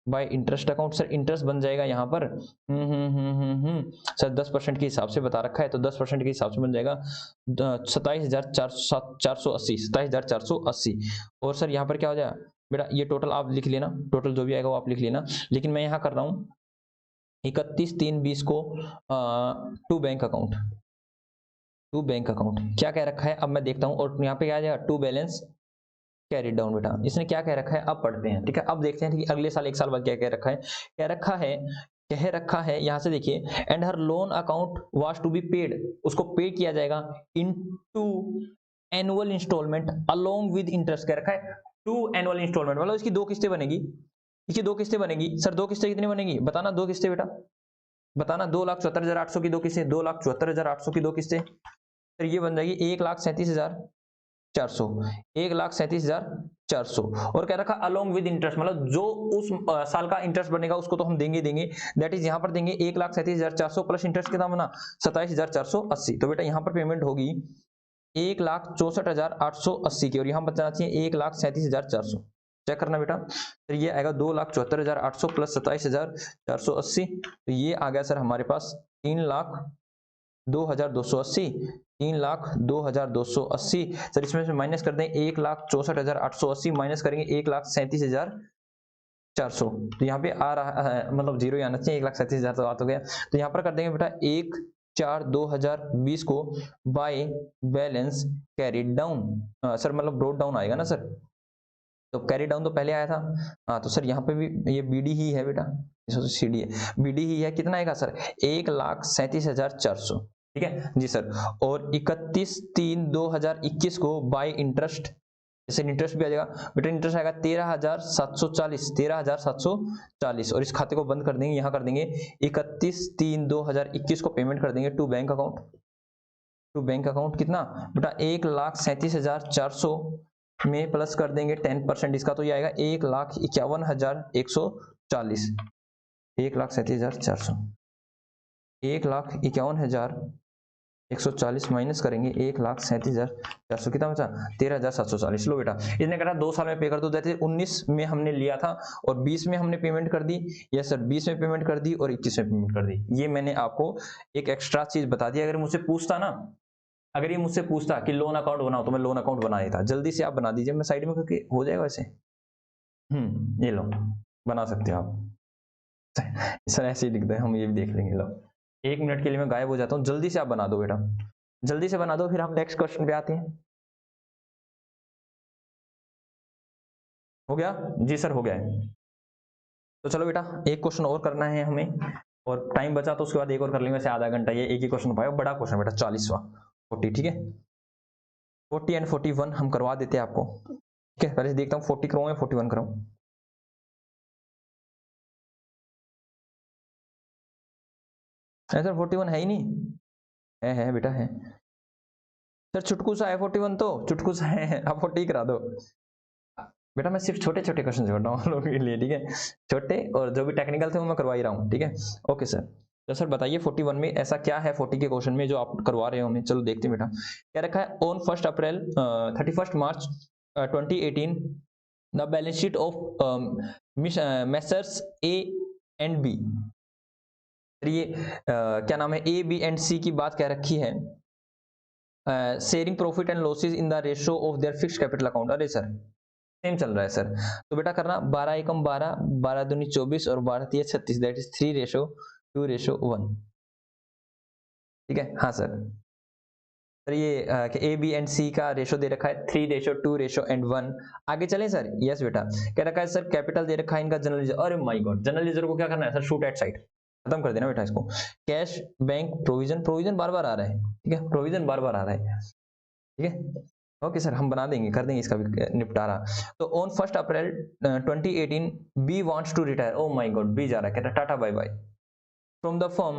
bye interest account. Sir interest बन जाएगा यहाँ पर सर 10% के हिसाब से बता रखा है, तो 10% के हिसाब से बन जाएगा 27,480, 27,480। और सर यहाँ पर क्या हो जाएगा बेटा, ये टोटल आप लिख लेना, टोटल जो भी आएगा वो आप लिख लेना, लेकिन मैं यहाँ कर रहा हूँ 31/3/20 को to bank account, to bank account क्या कह रखा है अब मैं देखता हूँ। और यहाँ पे क्या आ जाएगा टू बैलेंस कैरी डाउन। बेटा इसने क्या कह रखा है अब पढ़ते हैं। ठीक है, अब देखते हैं कि अगले साल 1 साल बाद क्या कह रखा है। कह रखा है यहाँ से देखिए, and her loan account was to be paid, उसको पे किया जाएगा in two annual instalment along with interest. कह रखा है 2 एनुअल इंस्टॉलमेंट, मतलब इसकी 2 किस्तें बनेगी, इसकी 2 किस्तें बनेगी। सर 2 किस्तें कितनी बनेगी बताना, 2 किस्तें बेटा बताना, 2,74,800 की 2 किस्तें, 2,74,800 की 2 किस्तें। सर ये बन जाएगी 1,37,400, 1,37,400। और कह रखा अलोंग विद इंटरेस्ट, मतलब जो उस साल का इंटरेस्ट बनेगा उसको तो हम देंगे देंगे, दैट इज यहाँ पर देंगे 1,37,400 प्लस इंटरेस्ट कितना बना 27,480। तो बेटा यहाँ पर पेमेंट होगी 1,64,880 की, और यहाँ बचना चाहिए 1,37,400। चेक करना बेटा, तो ये आएगा 2,74,800 प्लस 27,480, तो ये आ गया सर हमारे पास 3,02,280, 3,02,280। सर इसमें से माइनस कर दें 1,64,880 माइनस करेंगे 1,37,400, तो यहाँ पे आ रहा है, मतलब जीरो आना चाहिए, 1,37,000 तो बात हो गया। तो यहाँ पर कर देंगे बेटा 1/4/2020 को by balance carry down, sir मतलब ब्रोड डाउन आएगा ना सर, तो कैरी डाउन तो पहले आया था। हाँ तो सर यहाँ पे भी ये बीडी ही है बेटा, सीडी है, बीडी ही है, कितना आएगा सर 1,37,400। ठीक है जी सर। और 31/3/2021 को बाय इंटरेस्ट जैसे इंटरेस्ट भी आ जाएगा बेटा, इंटरेस्ट आएगा 13,740 और इस खाते को बंद कर देंगे, यहाँ कर देंगे 31/3/2021 को पेमेंट कर देंगे टू बैंक अकाउंट कितना बेटा 1,37,400 में प्लस कर देंगे 10% इसका, तो ये आएगा 1,51,140 1,37,400 1,51,140 माइनस करेंगे 1,37,400 कितना बचा 13,740। लो बेटा इसने कहा 2 साल में पे कर दो, जैसे 19 में हमने लिया था और 20 में हमने पेमेंट कर दी। यस सर 20 में पेमेंट कर दी और 21 में पेमेंट कर दी। ये मैंने आपको एक एक्स्ट्रा चीज बता दी। अगर मुझसे पूछता ना, अगर ये मुझसे पूछता कि लोन अकाउंट बनाओ तो मैं लोन अकाउंट बना देता। जल्दी से आप बना दीजिए, मैं साइड में करके हो जाएगा वैसे। ये लो बना सकते हो आप सर, ऐसे ही लिख दे, हम ये भी देख लेंगे। लो 1 मिनट के लिए मैं गायब हो जाता हूँ, जल्दी से आप बना दो बेटा, जल्दी से बना दो, फिर हम नेक्स्ट क्वेश्चन पे आते हैं। हो गया जी सर, हो गया है। तो चलो बेटा एक क्वेश्चन और करना है हमें, और टाइम बचा तो उसके बाद एक और कर लेंगे, वैसे आधा घंटा ये एक ही क्वेश्चन पाएगा, बड़ा क्वेश्चन बेटा 40वां 40, ठीक है 40 एंड 41 हम करवा देते हैं आपको। ठीक है पहले देखता हूँ 40 कराऊं या 41 कराऊं। सर 41 है ही नहीं, है बेटा है सर, चुटकू सा है 41, तो चुटकू सा है, आप 40 करा दो बेटा। मैं सिर्फ छोटे छोटे क्वेश्चन कर रहा हूँ लोगों के लिए, ठीक है छोटे, और जो भी टेक्निकल थे वो मैं करवा ही रहा हूँ, ठीक है ओके सर। तो सर बताइए 41 में ऐसा क्या है 40 के क्वेश्चन में जो आप करवा रहे हो हमें, चलो देखते हैं बेटा। क्या रखा है, on 1 April 31 March 2018 the balance sheet of messrs A and B. ये क्या नाम है, ए बी एंड सी की बात क्या रखी है, sharing profit and losses in the ratio of their fixed capital account. अरे सर सेम चल रहा है सर, तो बेटा करना 12 एकम 12, 12 दूनी 24 और 12 तिया 36, दैट इज 3:2:1। ठीक है हाँ सर। सर ये ए बी एंड सी का रेशो दे रखा है 3:2:1। आगे चलें सर, यस बेटा कह रखा है सर कैपिटल दे रखा है इनका जनरल लीजर। अरे माय गॉड, जनरल लीजर को क्या करना है सर, शूट एट साइड, खत्म कर देना बेटा इसको। कैश बैंक प्रोविजन बार बार आ रहा है, ठीक है प्रोविजन बार बार आ रहा है, ठीक है ओके सर हम बना देंगे, कर देंगे इसका भी निपटारा। तो on 1 April 2018 B wants to retire. Oh my god B जा रहा है, कहता है tata bye bye from the firm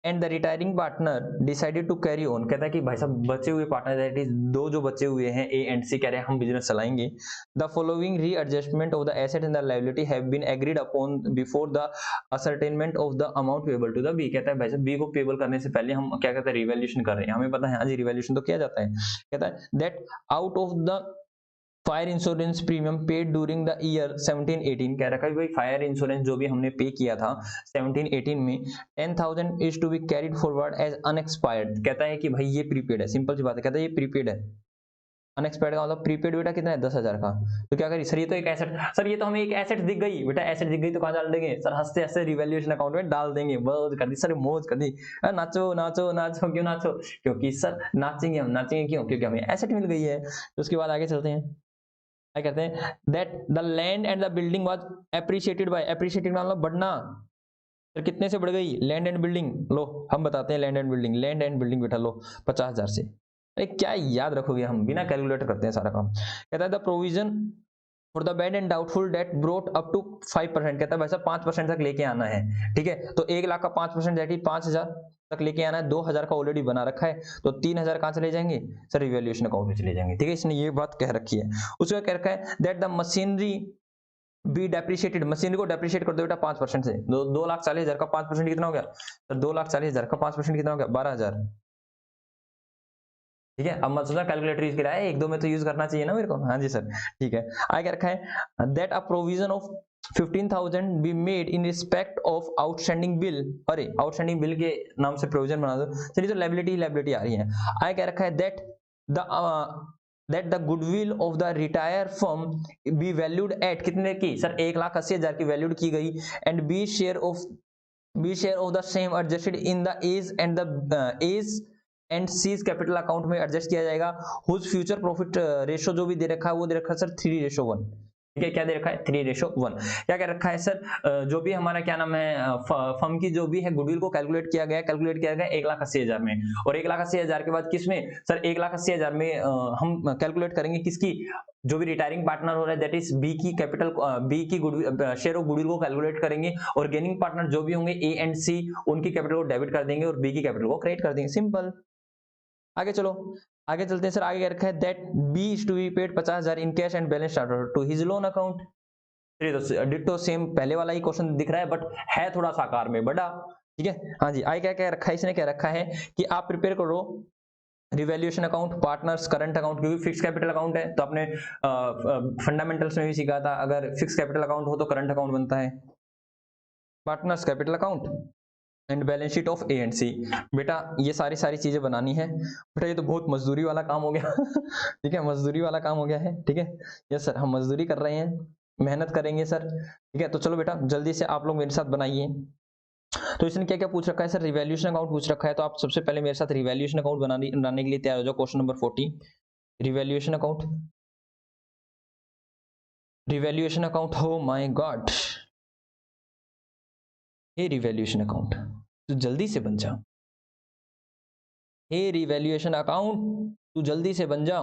and the retiring partner decided to carry on. कहता है कि भाई साहब बचे हुए पार्टनर दैट इज दो जो बचे हुए हैं ए एंड सी, कह रहे हैं हम बिजनेस चलाएंगे। The following readjustment of the asset and the liability have been agreed upon before the ascertainment of the amount payable to the B. कहता है भाई साहब बी को पेबल करने से पहले हम क्या कहते हैं रिवैल्यूएशन कर रहे हैं, हमें पता है हाँ जी रिवैल्यूएशन तो किया जाता है। कहता है that out of the fire insurance premium paid during the year 17-18, कह रखा है भाई फायर इंश्योरेंस जो भी हमने पे किया था 17-18 में 10,000 is to be carried forward as unexpired. कहता है कि भाई ये प्रीपेड है, सिंपल सी बात है, कहता है ये प्रीपेड है। अनएक्सपायर्ड का मतलब प्रीपेड बेटा कितना है 10,000 का, तो क्या करिए सर ये तो एक एसेट, सर ये तो हमें एक एसेट दिख गई बेटा, एसेट दिख गई तो कहाँ डाल देंगे सर, हंसते हंसते रिवैल्यूएशन अकाउंट में डाल देंगे। मौज कर दी सर, मौज कर दी, नाचो नाचो नाचो, क्यों नाचो, क्योंकि सर नाचेंगे हम, नाचेंगे क्यों, क्योंकि हमें एसेट मिल गई है। तो उसके बाद आगे चलते हैं, क्या कहते हैं that the land and the building was appreciated by, appreciated मतलब बढ़ना, तो कितने से बढ़ गई लैंड एंड बिल्डिंग। लो हम बताते हैं लैंड एंड बिल्डिंग बेटा लो 50,000 से। अरे क्या याद रखोगे, हम बिना कैलकुलेटर करते हैं सारा काम। कहता है the provision for the bad and doubtful debt brought up to 5%। कहता है भाई साहब 5% तक लेके आना है, ठीक है तो 1 लाख का 5% दैट इज 5,000 तक लेके आना है। 2,000 का ऑलरेडी बना रखा है, तो 3,000 कहाँ चले जाएंगे सर रिवैल्यूएशन अकाउंट में चले जाएंगे, ठीक है इसने ये बात कह रखी है। उसका कह रखा है that the machinery B depreciated, machinery को डेप्रिशिएट कर दो बेटा 5% से। 2,40,000 का 5% कितना हो गया सर, 2,40,000 का 5% कितना हो गया 12,000, ठीक है। अब मत सोचना कैलकुलेटर यूज किया है, 1-2 में तो यूज करना चाहिए ना मेरे को, हाँ जी सर ठीक है। आगे रखा है that a provision of 15,000 be made in respect of outstanding bill. अरे आउटस्टैंडिंग बिल के नाम से प्रोविजन बना दो, चलिए तो लायबिलिटी आ रही है। आगे क्या रखा है that the goodwill of the retire firm be valued at, कितने की सर 1,80,000 की वैल्यूड की गई, and B share of the same adjusted in the A's and C's capital account में एडजस्ट किया जाएगा। हुज फ्यूचर प्रॉफिट रेशो जो भी दे रखा है वो दे रखा है सर 3:1। ठीक है, क्या दे रखा है 3:1। क्या कह रखा है सर, जो भी हमारा क्या नाम है फर्म की जो भी है गुडविल को कैलकुलेट किया गया 1,80,000 में, और 1,80,000 के बाद किसमें सर 1,80,000 में हम कैलकुलेट करेंगे किसकी, जो भी रिटायरिंग पार्टनर हो रहा है दैट इज बी की कैपिटल, बी की गुडविल शेयर ऑफ गुडविल को कैलकुलेट करेंगे, और गेनिंग पार्टनर जो भी होंगे ए एंड सी उनकी कैपिटल को डेबिट कर देंगे और बी की कैपिटल को क्रेडिट कर देंगे, सिंपल। आगे चलो, आगे चलते हैं सर। आगे रखा है that B is to be paid 50,000 in cash and balance transfer to his loan account. Ditto same पहले वाला ही क्वेश्चन दिख रहा है, बट है थोड़ा सा आकार में बड़ा, ठीक है। हाँ जी, आगे क्या क्या रखा है, इसने क्या रखा है कि आप प्रिपेयर करो revaluation account, partners current account, क्योंकि फिक्स कैपिटल अकाउंट है तो आपने फंडामेंटल्स में भी सीखा था, अगर फिक्स कैपिटल अकाउंट हो तो करंट अकाउंट बनता है, partners capital account and balance sheet of A and C. बेटा ये सारी सारी चीजें बनानी है बेटा, ये तो बहुत मजदूरी वाला काम हो गया ठीक है, मजदूरी वाला काम हो गया है, ठीक है। यस सर, हम मजदूरी कर रहे हैं, मेहनत करेंगे सर, ठीक है। तो चलो बेटा जल्दी से आप लोग मेरे साथ बनाइए। तो इसने क्या क्या पूछ रखा है सर, रिवैल्यूएशन अकाउंट पूछ रखा है, तो आप सबसे पहले मेरे साथ रिवैल्यूएशन अकाउंट बनाने के लिए तैयार हो जाओ। Question number 40, revaluation account, revaluation account, oh my god, hey revaluation account तू जल्दी से बन जा, हे रिवैल्यूएशन अकाउंट तू जल्दी से बन जा।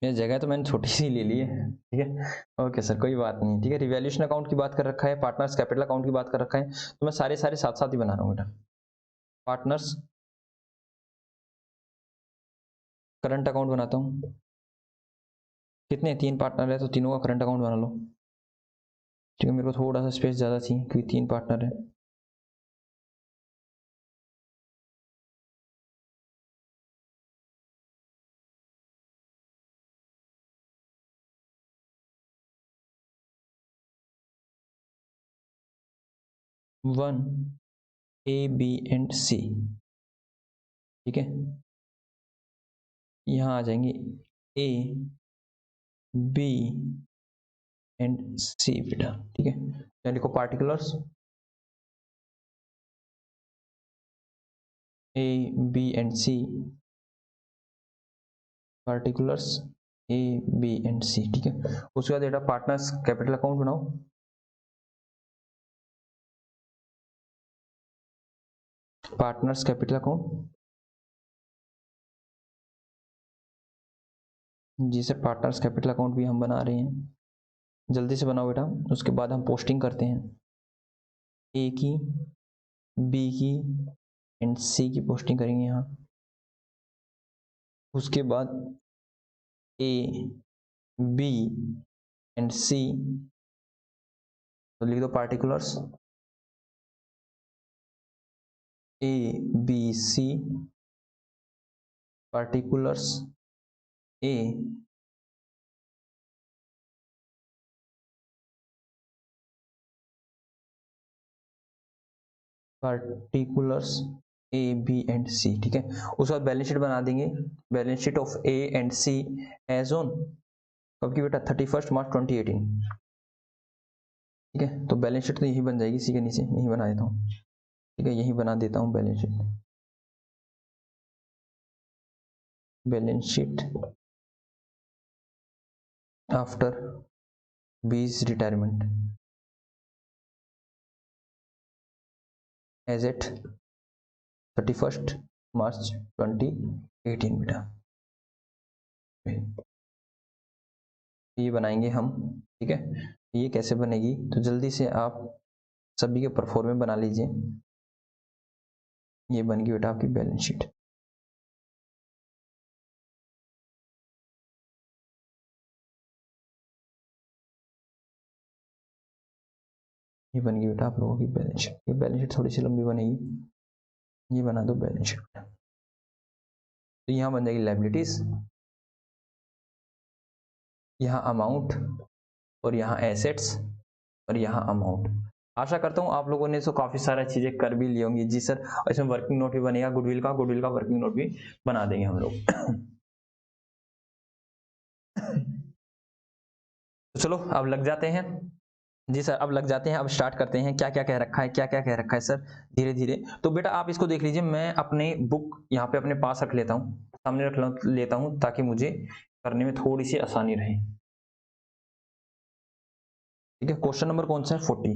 ये जगह तो मैंने छोटी सी ले ली है, ठीक है, ओके सर कोई बात नहीं, ठीक है। रिवैल्यूएशन अकाउंट की बात कर रखा है, पार्टनर्स कैपिटल अकाउंट की बात कर रखा है, तो मैं सारे सारे साथ साथ ही बना रहा हूँ बेटा। पार्टनर्स करंट अकाउंट बनाता हूँ, कितने 3 पार्टनर है तो तीनों का करंट अकाउंट बना लो, ठीक है। मेरे को थोड़ा सा स्पेस ज़्यादा थी क्योंकि 3 पार्टनर है। One A B and C, ठीक है, यहाँ आ जाएंगे ए बी एंड सी बेटा, ठीक है। यहाँ लिखो particulars A B and C, particulars A B and C, ठीक है। उसके बाद बेटा पार्टनर्स कैपिटल अकाउंट बनाओ, पार्टनर्स कैपिटल अकाउंट, जी सर पार्टनर्स कैपिटल अकाउंट भी हम बना रहे हैं, जल्दी से बनाओ बेटा। उसके बाद हम पोस्टिंग करते हैं, ए की, बी की एंड सी की पोस्टिंग करेंगे यहाँ। उसके बाद ए बी एंड सी, तो लिख दो particulars A B C, particulars A particulars A B and C, ठीक है। उसके बाद बैलेंस शीट बना देंगे, balance sheet of A and C as on कब की बेटा 31 मार्च 2018, ठीक है। तो बैलेंस शीट तो यही बन जाएगी, इसी के नीचे यही बना देता हूँ, ठीक है, यही बना देता हूँ balance sheet, balance sheet after बीज रिटायरमेंट एज एट 31 मार्च 2018 बेटा, ये बनाएंगे हम, ठीक है। ये कैसे बनेगी तो जल्दी से आप सभी के परफॉर्मेंस बना लीजिए। ये बन गई बेटा आपकी बैलेंस शीट, ये बन गई बेटा आप लोगों की बैलेंस शीट। ये बैलेंस शीट थोड़ी सी लंबी बनेगी, ये बना दो बैलेंस शीट। तो यहाँ बन जाएगी लायबिलिटीज, यहाँ अमाउंट, और यहाँ एसेट्स, और यहाँ अमाउंट। आशा करता हूँ आप लोगों ने तो काफी सारी चीजें कर भी ली होंगी। जी सर, इसमें वर्किंग नोट भी बनेगा गुडविल का वर्किंग नोट भी बना देंगे हम लोग तो चलो अब लग जाते हैं। जी सर अब लग जाते हैं, अब स्टार्ट करते हैं। क्या क्या कह रखा है, क्या क्या कह रखा है सर, धीरे धीरे। तो बेटा आप इसको देख लीजिए, मैं अपने बुक यहाँ पे अपने पास रख लेता हूँ, सामने रख लेता हूँ ताकि मुझे करने में थोड़ी सी आसानी रहे। ठीक है, क्वेश्चन नंबर कौन सा है? 40।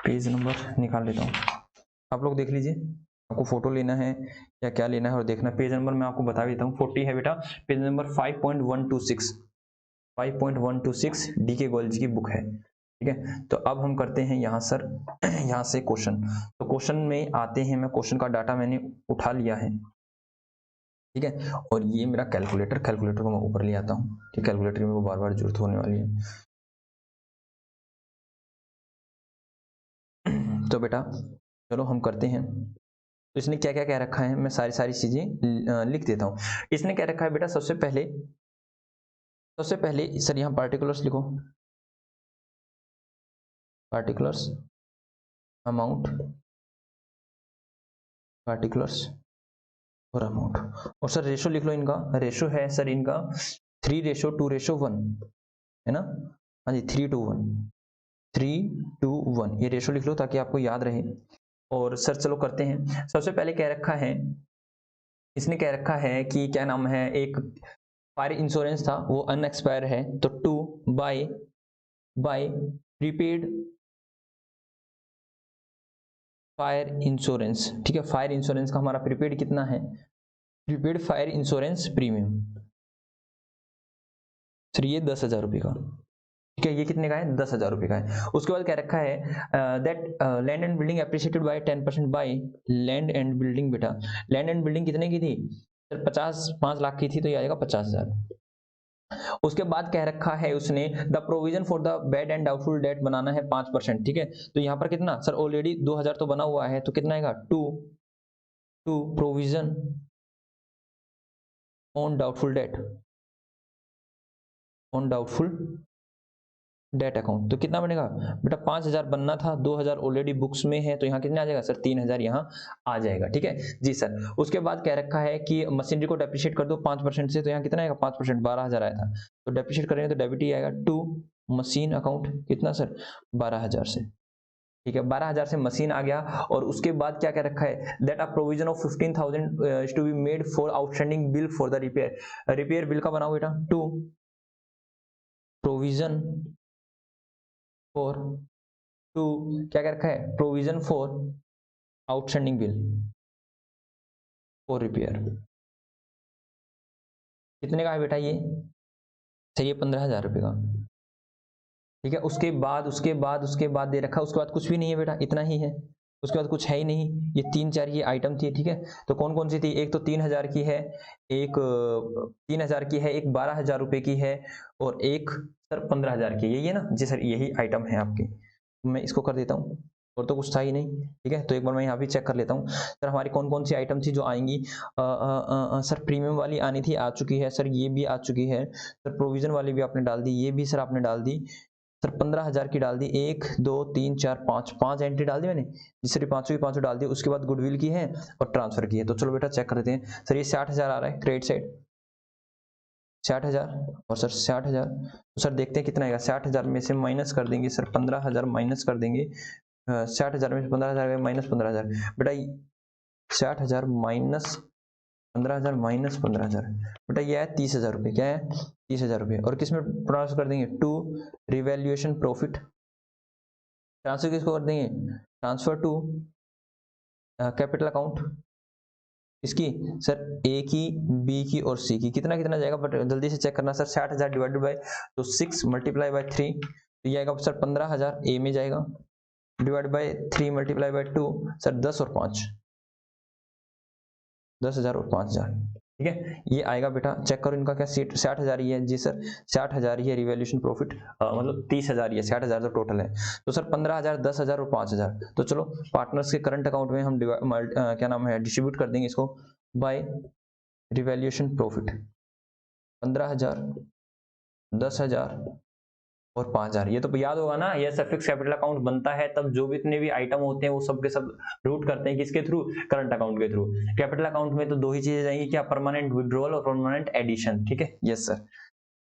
पेज नंबर निकाल लेता हूँ, आप लोग देख लीजिए, आपको फोटो लेना है या क्या लेना है और देखना। पेज नंबर मैं आपको बता देता हूँ, 40 है बेटा। पेज नंबर 5.126 DK गोयल जी की बुक है। ठीक है, तो अब हम करते हैं यहाँ सर यहाँ से क्वेश्चन। तो क्वेश्चन में आते हैं, मैं क्वेश्चन का डाटा मैंने उठा लिया है। ठीक है, और ये मेरा कैलकुलेटर को मैं ऊपर ले आता हूँ। ठीक, कैलकुलेटर में वो बार बार जरूरत होने वाली है। तो बेटा चलो हम करते हैं। तो इसने क्या क्या कह रखा है, मैं सारी सारी चीजें लिख देता हूँ। इसने क्या रखा है बेटा, सबसे पहले सर यहाँ पार्टिकुलर्स लिखो, पार्टिकुलर्स अमाउंट, पार्टिकुलर्स और अमाउंट, और सर रेशो लिख लो इनका। रेशो है सर इनका 3:2:1 है ना? हाँ जी, 3:1 ये रेशो लिख लो ताकि आपको याद रहे। और सर चलो करते हैं। सबसे पहले कह रखा है, इसने कह रखा है कि क्या नाम है, एक फायर इंश्योरेंस था वो अनएक्सपायर है, तो to by prepaid fire insurance. ठीक है, फायर इंश्योरेंस का हमारा प्रीपेड कितना है? Prepaid fire insurance premium sir ये 10,000 रुपये का। ठीक है, ये कितने का है? 10,000 रुपये का है। उसके बाद क्या रखा है that land and building appreciated by 10% by land and building. बेटा लैंड एंड बिल्डिंग कितने की थी सर? 5 लाख की थी, तो ये आएगा 50,000। उसके बाद कह रखा है उसने the provision for the bad and doubtful debt बनाना है 5%। ठीक है, तो यहाँ पर कितना सर? ऑलरेडी 2,000 तो बना हुआ है, तो कितना आएगा? To provision on doubtful debt account, तो कितना बनेगा बेटा? 5,000 बनना था, 2,000 ऑलरेडी बुक्स में है, तो यहाँ कितने आ जाएगा सर? 3,000 यहाँ आ जाएगा। ठीक है जी सर। उसके बाद कह रखा है कि मशीनरी को डेप्रिशिएट कर दो 5% से, तो यहाँ कितना आएगा? 5%, 12,000 आया था, तो डेप्रिशिएट करेंगे तो डेबिट ही आएगा टू मशीन अकाउंट। कितना सर? 12,000 से। ठीक है, 12,000 से मशीन आ गया। और उसके बाद क्या कह रखा है? That a provision of 15,000 is to be made for outstanding bill for the repair bill का बनाओ बेटा। टू प्रोविजन फॉर क्या कह रखा है? Provision for outstanding bill for repair. कितने का है बेटा ये? सही है, 15,000 रुपये का। ठीक है, उसके बाद दे रखा, उसके बाद कुछ भी नहीं है बेटा, इतना ही है। उसके बाद कुछ है ही नहीं, ये 3-4 ये आइटम थी। ठीक है, तो कौन कौन सी थी? एक तो 3,000 की है, एक 3,000 की है, एक 12,000 रुपये की है, और एक सर 15,000 की। यही है ना जी सर? यही आइटम है आपके। मैं इसको कर देता हूँ, और तो कुछ था ही नहीं। ठीक है, तो एक बार मैं यहाँ भी चेक कर लेता हूँ सर, हमारी कौन कौन सी आइटम थी जो आएंगी। सर प्रीमियम वाली आनी थी, आ चुकी है सर, ये भी आ चुकी है सर। प्रोविजन वाली भी आपने डाल दी, ये भी सर आपने डाल दी सर। 15,000 की डाल दी, 1 2 3 4 5 एंट्री डाल दी मैंने, जिससे पांचों की पांचों डाल दी। उसके बाद गुडविल की है और ट्रांसफर की है। तो चलो बेटा चेक करते हैं सर। ये 60,000 आ रहा है क्रेडिट साइड, 60,000, और सर 60,000। तो सर देखते हैं कितना आएगा। 60,000 में से माइनस कर देंगे सर 15,000, माइनस कर देंगे 60,000 में से 15,000 माइनस 15,000। बेटा 60,000 माइनस 15,000 माइनस 15,000, बेटा ये है 30,000 रुपये। क्या है? 30,000 रुपये। और किस में ट्रांसफर कर देंगे? To revaluation profit. ट्रांसफर किसको कर देंगे? Transfer to capital account. इसकी सर ए की, बी की और सी की। कितना कितना जाएगा बट जल्दी से चेक करना सर। 60,000 डिवाइडेड बाय तो 6 मल्टीप्लाई बाय 3, तो ये आएगा सर 15,000 ए में जाएगा, divide by 3 multiply by 2 sir 10 और 5, 10,000 और 5,000। ठीक है, ये आएगा बेटा। चेक करो इनका क्या? 60,000 ही है जी सर, 60,000 ही है रिवैल्यूएशन प्रॉफिट, मतलब 30,000 ही है, 60,000 तो टोटल है। तो सर 15,000, 10,000 और 5,000। तो चलो पार्टनर्स के करंट अकाउंट में हम क्या नाम है, डिस्ट्रीब्यूट कर देंगे इसको बाय रिवैल्यूएशन प्रॉफिट। 15,000, 10,000 और 5,000। ये तो याद होगा ना, ये फिक्स कैपिटल अकाउंट बनता है तब जो भी इतने भी आइटम होते हैं वो सब के सब रूट करते हैं किसके थ्रू? करंट अकाउंट के थ्रू। कैपिटल अकाउंट में तो दो ही चीजें जाएंगी, क्या? परमानेंट विड्रॉल और परमानेंट एडिशन। ठीक है, यस सर।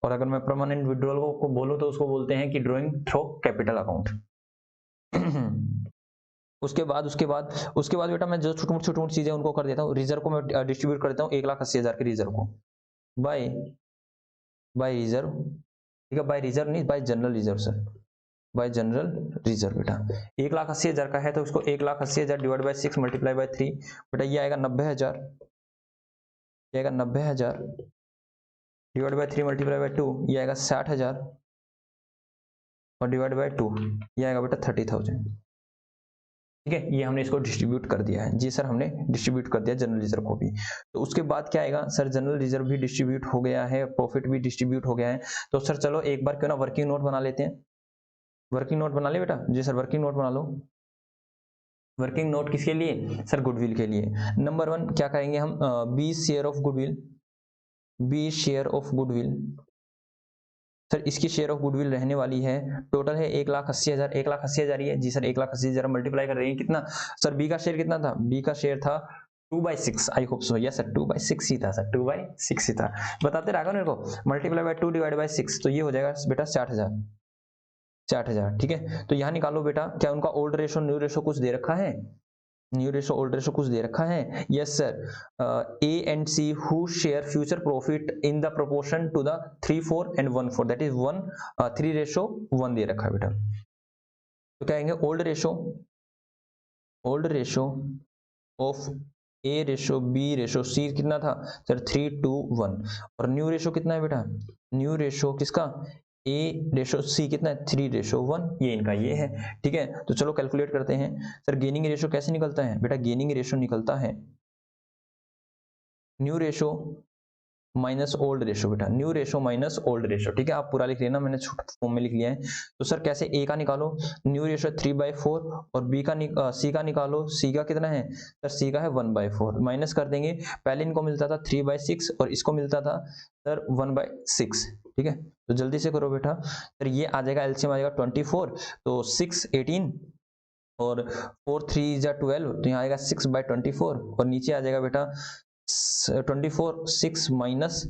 और अगर मैं परमानेंट विड्रॉल को बोलूं तो उसको बोलते हैं कि ड्रॉइंग थ्रू कैपिटल अकाउंट। उसके बाद बेटा मैं जो छोटी मोटी चीजें उनको कर देता हूँ। रिजर्व को मैं डिस्ट्रीब्यूट कर देता हूँ 1,80,000 के रिजर्व को। बाय बाय रिजर्व, ठीक है, बाय रिजर्व नहीं, bye general reserve sir, bye general reserve बेटा। 1,80,000 का है तो उसको 1,80,000 डिवाइड बाय 6 मल्टीप्लाई बाय 3, बेटा ये आएगा 90,000, ये आएगा 90,000 डिवाइड बाय 3 मल्टीप्लाई बाय 2, ये आएगा 60,000 और डिवाइड बाय 2 ये आएगा बेटा 30,000। ठीक है, ये हमने इसको डिस्ट्रीब्यूट कर दिया है जी सर, हमने डिस्ट्रीब्यूट कर दिया जनरल रिजर्व को भी। तो उसके बाद क्या आएगा सर, जनरल रिजर्व भी डिस्ट्रीब्यूट हो गया है, प्रॉफिट भी डिस्ट्रीब्यूट हो गया है। तो सर चलो एक बार क्यों ना वर्किंग नोट बना लेते हैं, वर्किंग नोट बना ले बेटा। जी सर वर्किंग नोट बना लो। वर्किंग नोट किसके लिए सर, गुडविल के लिए। नंबर 1 क्या करेंगे हम, 20 share of goodwill, 20 share of goodwill. Sir इसकी शेयर ऑफ गुडविल रहने वाली है, टोटल है 1,80,000, 1,80,000 ही है जी सर, 1,80,000 मल्टीप्लाई कर रहे हैं कितना सर, बी का शेयर कितना था, बी का शेयर था 2/6, आई होप सो, यस सर 2/6 ही था सर, 2/6 ही था, बताते रहा मेरे को, मल्टीप्लाई बाय 2 डिवाइड बाय 6, तो ये हो जाएगा बेटा 60,000, 60,000। ठीक है, तो यहाँ निकालो बेटा, क्या उनका ओल्ड रेशो न्यू रेशो कुछ दे रखा है, न्यू रेशो ओल्ड रेशो कुछ दे रखा है, yes sir. A and C who share future profit in the proportion to the 3, 4 and 1, 4, that is 1, 3:1 दे रखा है बेटा। तो क्या कहेंगे, old ratio of A ratio B ratio C कितना था सर, 3:1, और न्यू रेशो कितना है बेटा, न्यू रेशो किसका, ए रेशो सी कितना है, 3:1, ये इनका ये है। ठीक है, तो चलो कैलकुलेट करते हैं सर, गेनिंग रेशो कैसे निकलता है बेटा, गेनिंग रेशो निकलता है new ratio minus old ratio बेटा, new ratio minus old ratio. ठीक है, आप पूरा लिख लेना, मैंने छोटे फॉर्म में लिख लिया है। तो सर कैसे, ए का निकालो न्यू रेशो 3/4, और बी का सी का निकालो, सी का कितना है सर, सी का है 1/4, माइनस कर देंगे, पहले इनको मिलता था 3/6 और इसको मिलता था सर 1/6। ठीक है, तो जल्दी से करो बेटा सर, ये आ जाएगा एलसीएम आ जाएगा 24, तो 6 18 और 4 3 जा 12, तो यहाँ आएगा 6/24, और नीचे आ जाएगा बेटा 24 6 माइनस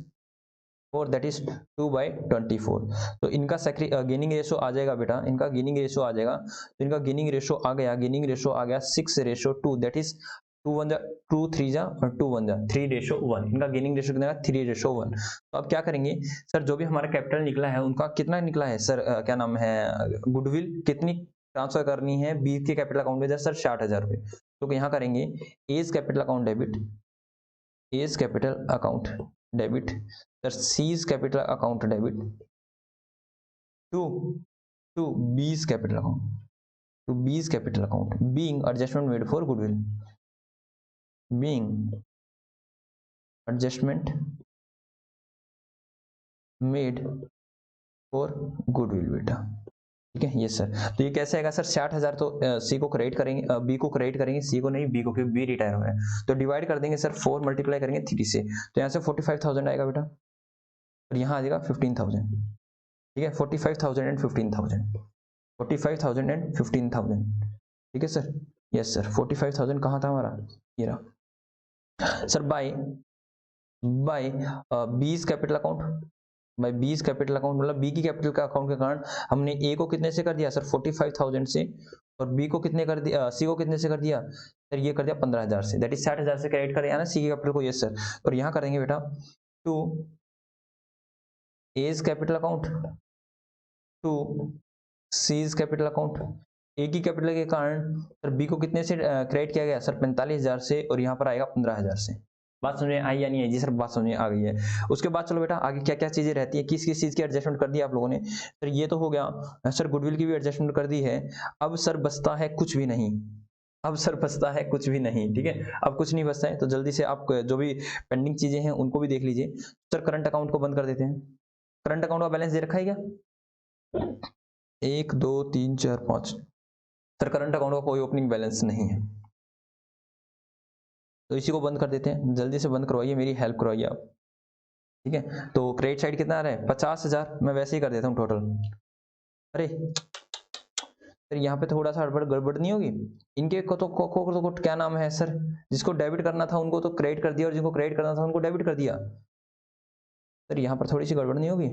4, दैट इज 2/24। तो इनका गेनिंग रेशो आ जाएगा बेटा, इनका गेनिंग रेशो आ जाएगा, तो इनका गेनिंग रेशो आ गया, गेनिंग रेशो आ गया 6:2, दैट इज 2 3 जा और 2 1 जा 3:1, इनका गेनिंग रेशो कितना है 3:1। तो अब क्या करेंगे सर, जो भी हमारा कैपिटल निकला है उनका कितना निकला है सर, क्या नाम है, गुडविल कितनी ट्रांसफर करनी है बी के कैपिटल अकाउंट में सर, 60,000 रुपये। तो यहाँ करेंगे A's capital account debit, A's capital account debit sir, C's capital account debit to to B's capital account, to B's capital account, being adjustment made for goodwill, being adjustment made for goodwill बेटा। ठीक है, ये sir, तो ये कैसे आएगा sir, 60,000 तो सी को क्रेडिट करेंगे, बी को क्रेडिट करेंगे, सी को नहीं, बी को, क्योंकि बी रिटायर हो रहा है, तो डिवाइड कर देंगे सर, 4 मल्टीप्लाई करेंगे 3 से, तो यहाँ से 45,000 आएगा बेटा, और यहाँ आ जाएगा 15,000। ठीक है, 45,000 एंड 15,000, 45,000 एंड 15,000। ठीक है सर, यस सर, 45,000 कहाँ था हमारा, ये रहा sir, by by B's capital account, by B's capital account, मतलब बी की कैपिटल का अकाउंट के कारण हमने ए को कितने से कर दिया सर, 45,000 से, और बी को कितने कर दिया, सी को कितने से कर दिया सर, ये कर दिया 15,000 से, दैट इज 60,000 से क्रेडिट करें ना सी की कैपिटल को, यस सर। और यहाँ करेंगे बेटा to A's capital account to C's capital account, A की कैपिटल के कारण सर बी को कितने से क्रेडिट किया गया सर, 45,000 से, और यहाँ पर आएगा 15,000 से। बात समझ में आई या नहीं आई जी सर, बात समझ में आ गई है। उसके बाद चलो बेटा आगे क्या क्या चीजें रहती है, किस किस चीज की एडजस्टमेंट कर दी आप लोगों ने सर, ये तो हो गया सर, गुडविल की भी एडजस्टमेंट कर दी है। अब सर बचता है कुछ भी नहीं, अब सर बचता है कुछ भी नहीं। ठीक है, अब कुछ नहीं बचता है, तो जल्दी से आप जो भी पेंडिंग चीजें हैं उनको भी देख लीजिए सर। करंट अकाउंट को बंद कर देते हैं, करंट अकाउंट का बैलेंस दे रखा है क्या, 1 2 3 4 5, सर करंट अकाउंट का कोई ओपनिंग बैलेंस नहीं है, तो इसी को बंद कर देते हैं, जल्दी से बंद करवाइए, मेरी हेल्प करवाइए आप। ठीक है, तो क्रेडिट साइड कितना आ रहा है, 50,000, मैं वैसे ही कर देता हूँ टोटल। अरे सर यहाँ पे थोड़ा सा हड़बड़ गड़बड़ नहीं होगी, इनके को क्या नाम है सर, जिसको डेबिट करना था उनको तो क्रेडिट कर दिया, और जिनको क्रेडिट करना था उनको डेबिट कर दिया, सर यहाँ पर थोड़ी सी गड़बड़ नहीं होगी।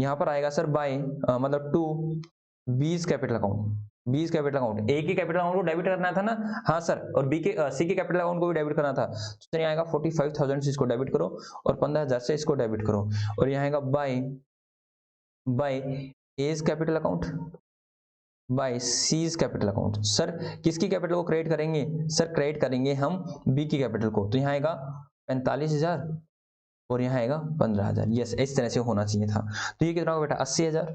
यहाँ पर आएगा सर बाय मतलब to B's capital account, 20 capital account, A की कैपिटल अकाउंट को डेबिट करना था ना, हाँ सर, और बी के सी के कैपिटल अकाउंट को भी डेबिट करना था। तो चलिए आएगा 45,000 से इसको डेबिट करो और 15,000 से इसको डेबिट करो, और यहाँ आएगा by A's capital account by C's capital account. Sir किसकी कैपिटल को क्रेडिट करेंगे? सर क्रेडिट करेंगे हम बी की कैपिटल को, तो यहाँ आएगा 45,000 और यहाँ आएगा 15,000। यस, इस तरह से होना चाहिए था। तो ये कितना होगा बेटा? 80,000।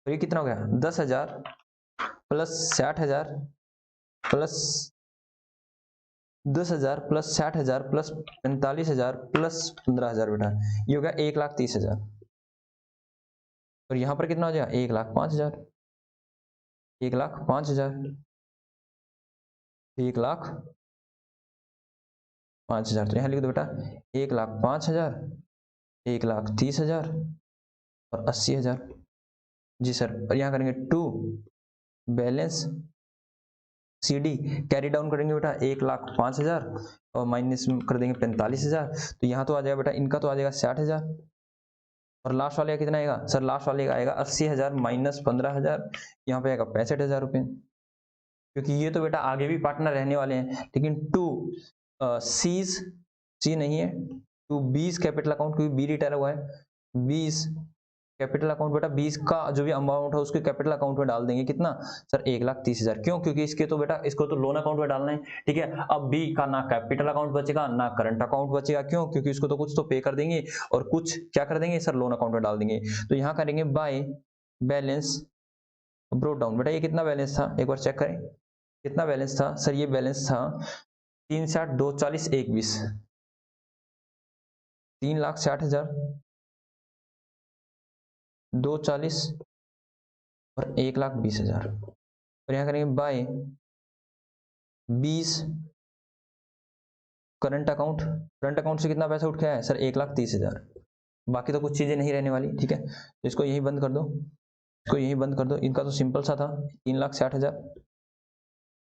और ये कितना हो गया? 10,000 plus 60,000 plus 10,000 plus 60,000 plus 45,000 plus 15,000 बेटा, ये हो गया 1,30,000। और यहाँ पर कितना हो जाएगा? 1,05,000, 1,05,000, 1,05,000। तो यहाँ लिख दो बेटा 1,05,000, 1,30,000 और 80,000। जी सर, और यहाँ करेंगे to balance C D, carry down करेंगे बेटा 1,05,000 और माइनस कर देंगे 45,000। तो यहाँ तो आ जाएगा बेटा, इनका तो आ जाएगा 60,000, और लास्ट वाले का कितना आएगा? सर लास्ट वाले का आएगा 80,000 माइनस 15,000, यहाँ पे आएगा 65,000 रुपये। क्योंकि ये तो बेटा आगे भी पार्टनर रहने वाले हैं, लेकिन टू सीज, सी नहीं है, टू बीस कैपिटल अकाउंट, क्योंकि बी रिटायर हुआ है, 20 कैपिटल अकाउंट बेटा 20 का जो भी अमाउंट है उसके कैपिटल अकाउंट में डाल देंगे। कितना सर? 1,30,000। क्यों? क्योंकि इसके तो बेटा इसको तो लोन अकाउंट में डालना है, ठीक है। अब बी का ना कैपिटल अकाउंट बचेगा ना करंट अकाउंट बचेगा। क्यों? क्योंकि इसको तो कुछ तो पे कर देंगे और कुछ क्या कर देंगे सर? लोन अकाउंट में डाल देंगे। तो यहाँ करेंगे बाय बैलेंस ब्रोट डाउन। बेटा ये कितना बैलेंस था? एक बार चेक करें कितना बैलेंस था। सर ये बैलेंस था 3,60,, 240, 1,20, 3,60,000, 240 और 1,20,000। और यहाँ करेंगे by 20 current account. Current account से कितना पैसा उठ के आया है सर? 1,30,000। बाकी तो कुछ चीजें नहीं रहने वाली, ठीक है। तो इसको यही बंद कर दो, इसको यही बंद कर दो। इनका तो सिंपल सा था 3,60,000।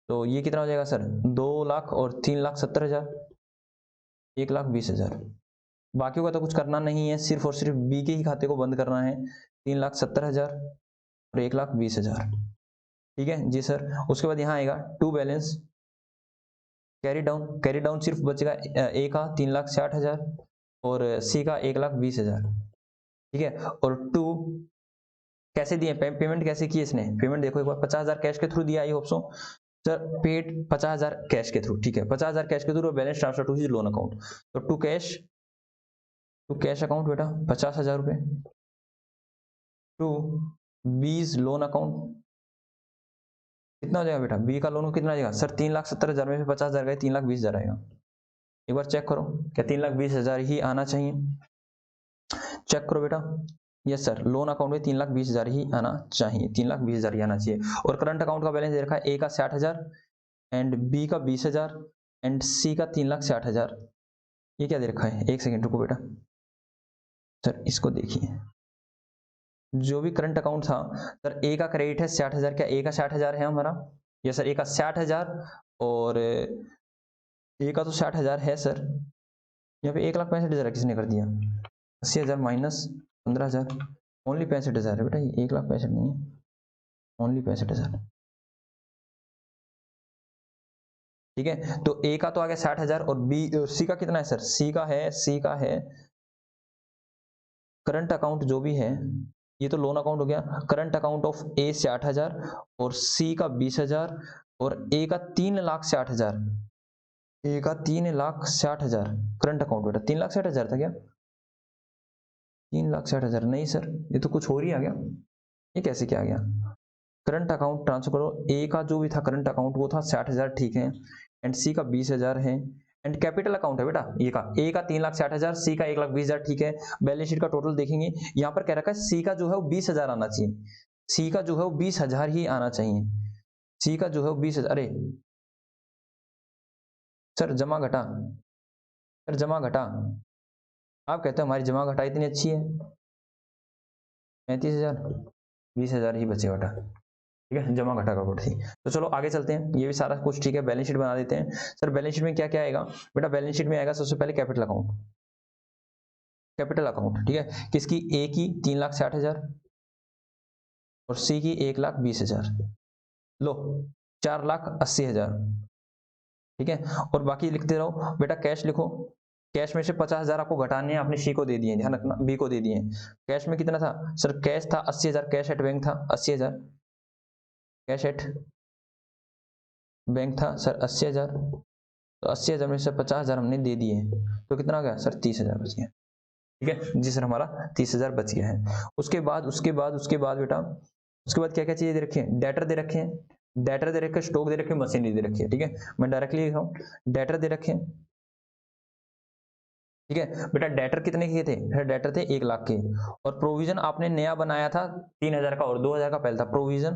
तो ये कितना हो जाएगा सर? 2 लाख और 3,70,000, 1,20,000। बाकी का तो कुछ करना नहीं है, सिर्फ और सिर्फ बी के ही खाते को बंद करना है। 3,70,000 और 1,20,000, ठीक है जी सर। उसके बाद यहाँ आएगा to balance carry down. Carry down सिर्फ बचेगा ए का 3,60,000 और सी का 1,20,000, ठीक है। और टू कैसे दिए पेमेंट कैसे की इसने? पेमेंट देखो एक बार, 50,000 कैश के थ्रू दिया। I hope so sir, paid 50,000 cash के थ्रू, ठीक है। 50,000 कैश के थ्रू और balance transfer to his loan account. तो टू कैश अकाउंट बेटा 50,000 रुपये, टू बीज लोन अकाउंट कितना हो जाएगा बेटा? बी का लोन कितना आ जाएगा सर? 3,70,000 में से 50,000 गए, 3,20,000 आएगा। एक बार चेक करो, क्या 3,20,000 ही आना चाहिए? चेक करो बेटा। यस सर, लोन अकाउंट में 3,20,000 ही आना चाहिए, 3,20,000 ही आना चाहिए। और करंट अकाउंट का बैलेंस दे रखा है ए का 60,000 एंड बी का 20,000 एंड सी का 3,60,000। ये क्या दे रखा है? एक सेकेंड रुको बेटा सर, इसको देखिए। जो भी करंट अकाउंट था सर, ए का क्रेडिट है 60,000। क्या ए का 60,000 है हमारा? यस सर, ए का 60,000 और ए का तो 60,000 है सर। यहाँ पे 1,65,000 किसने कर दिया? 80,000 माइनस 15,000, ओनली 65,000 है बेटा, ये 1,65,000 नहीं है, ओनली 65,000, ठीक है। तो ए का तो आ गया 60,000 और बी सी का कितना है सर? सी का है करंट अकाउंट जो भी है, ये तो लोन अकाउंट हो गया। करंट अकाउंट ऑफ ए 60,000 और सी का 20,000 और ए का 3,60,000, ए का 3,60,000 करंट अकाउंट बेटा। 3,60,000 था क्या? 3,60,000 नहीं सर, ये तो कुछ और ही आ गया। ये कैसे क्या आ गया? करंट अकाउंट ट्रांसफर करो। ए का जो भी था करंट अकाउंट वो था 60,000, ठीक है, एंड सी का 20,000 है, एंड कैपिटल अकाउंट है बेटा ये का, ए का 3,60,000, सी का 1,20,000, ठीक है। बैलेंस शीट का टोटल देखेंगे, यहाँ पर कह रखा है सी का जो है वो 20,000 आना चाहिए, सी का जो है वो 20,000 ही आना चाहिए, सी का जो है वो 20,000। अरे सर जमा घटा, सर जमा घटा, आप कहते हो हमारी जमा घटा इतनी अच्छी है, 35,000, 20,000 ही बचे बेटा, ठीक है। जमा घटा का थी। तो चलो आगे चलते हैं, ये भी सारा कुछ ठीक है। बैलेंस शीट बना देते हैं। सर बैलेंस शीट में क्या क्या आएगा बेटा? बैलेंस शीट में आएगा सबसे पहले कैपिटल अकाउंट, कैपिटल अकाउंट, ठीक है। किसकी? ए की 3,60,000 और सी की 1,20,000, लो 4,80,000, ठीक है। और बाकी लिखते रहो बेटा। कैश लिखो, कैश में से 50,000 आपको घटाने हैं, आपने सी को दे दिए, ध्यान रखना, बी को दे दिए। कैश में कितना था सर? कैश था 80,000, कैश एट बैंक था 80,000, कैश एट बैंक था सर 80,000। तो 80,000 में से 50,000 हमने दे दिए, तो कितना आ गया सर? 30,000 बच गया, ठीक है जी सर, हमारा 30,000 बच गया है। उसके बाद बेटा, उसके बाद क्या क्या चीजें दे रखी है? डेटर दे रखे हैं, डेटर दे रखे, स्टॉक दे रखे, मशीनरी दे रखी है, ठीक है। मैं डायरेक्टली लिख रहा हूँ, डेटर दे रखे, ठीक है बेटा। डेटर कितने के थे? डेटर थे 1,00,000 के। और प्रोविजन आपने नया बनाया था 3,000 का, और 2,000 का पहले था। Provision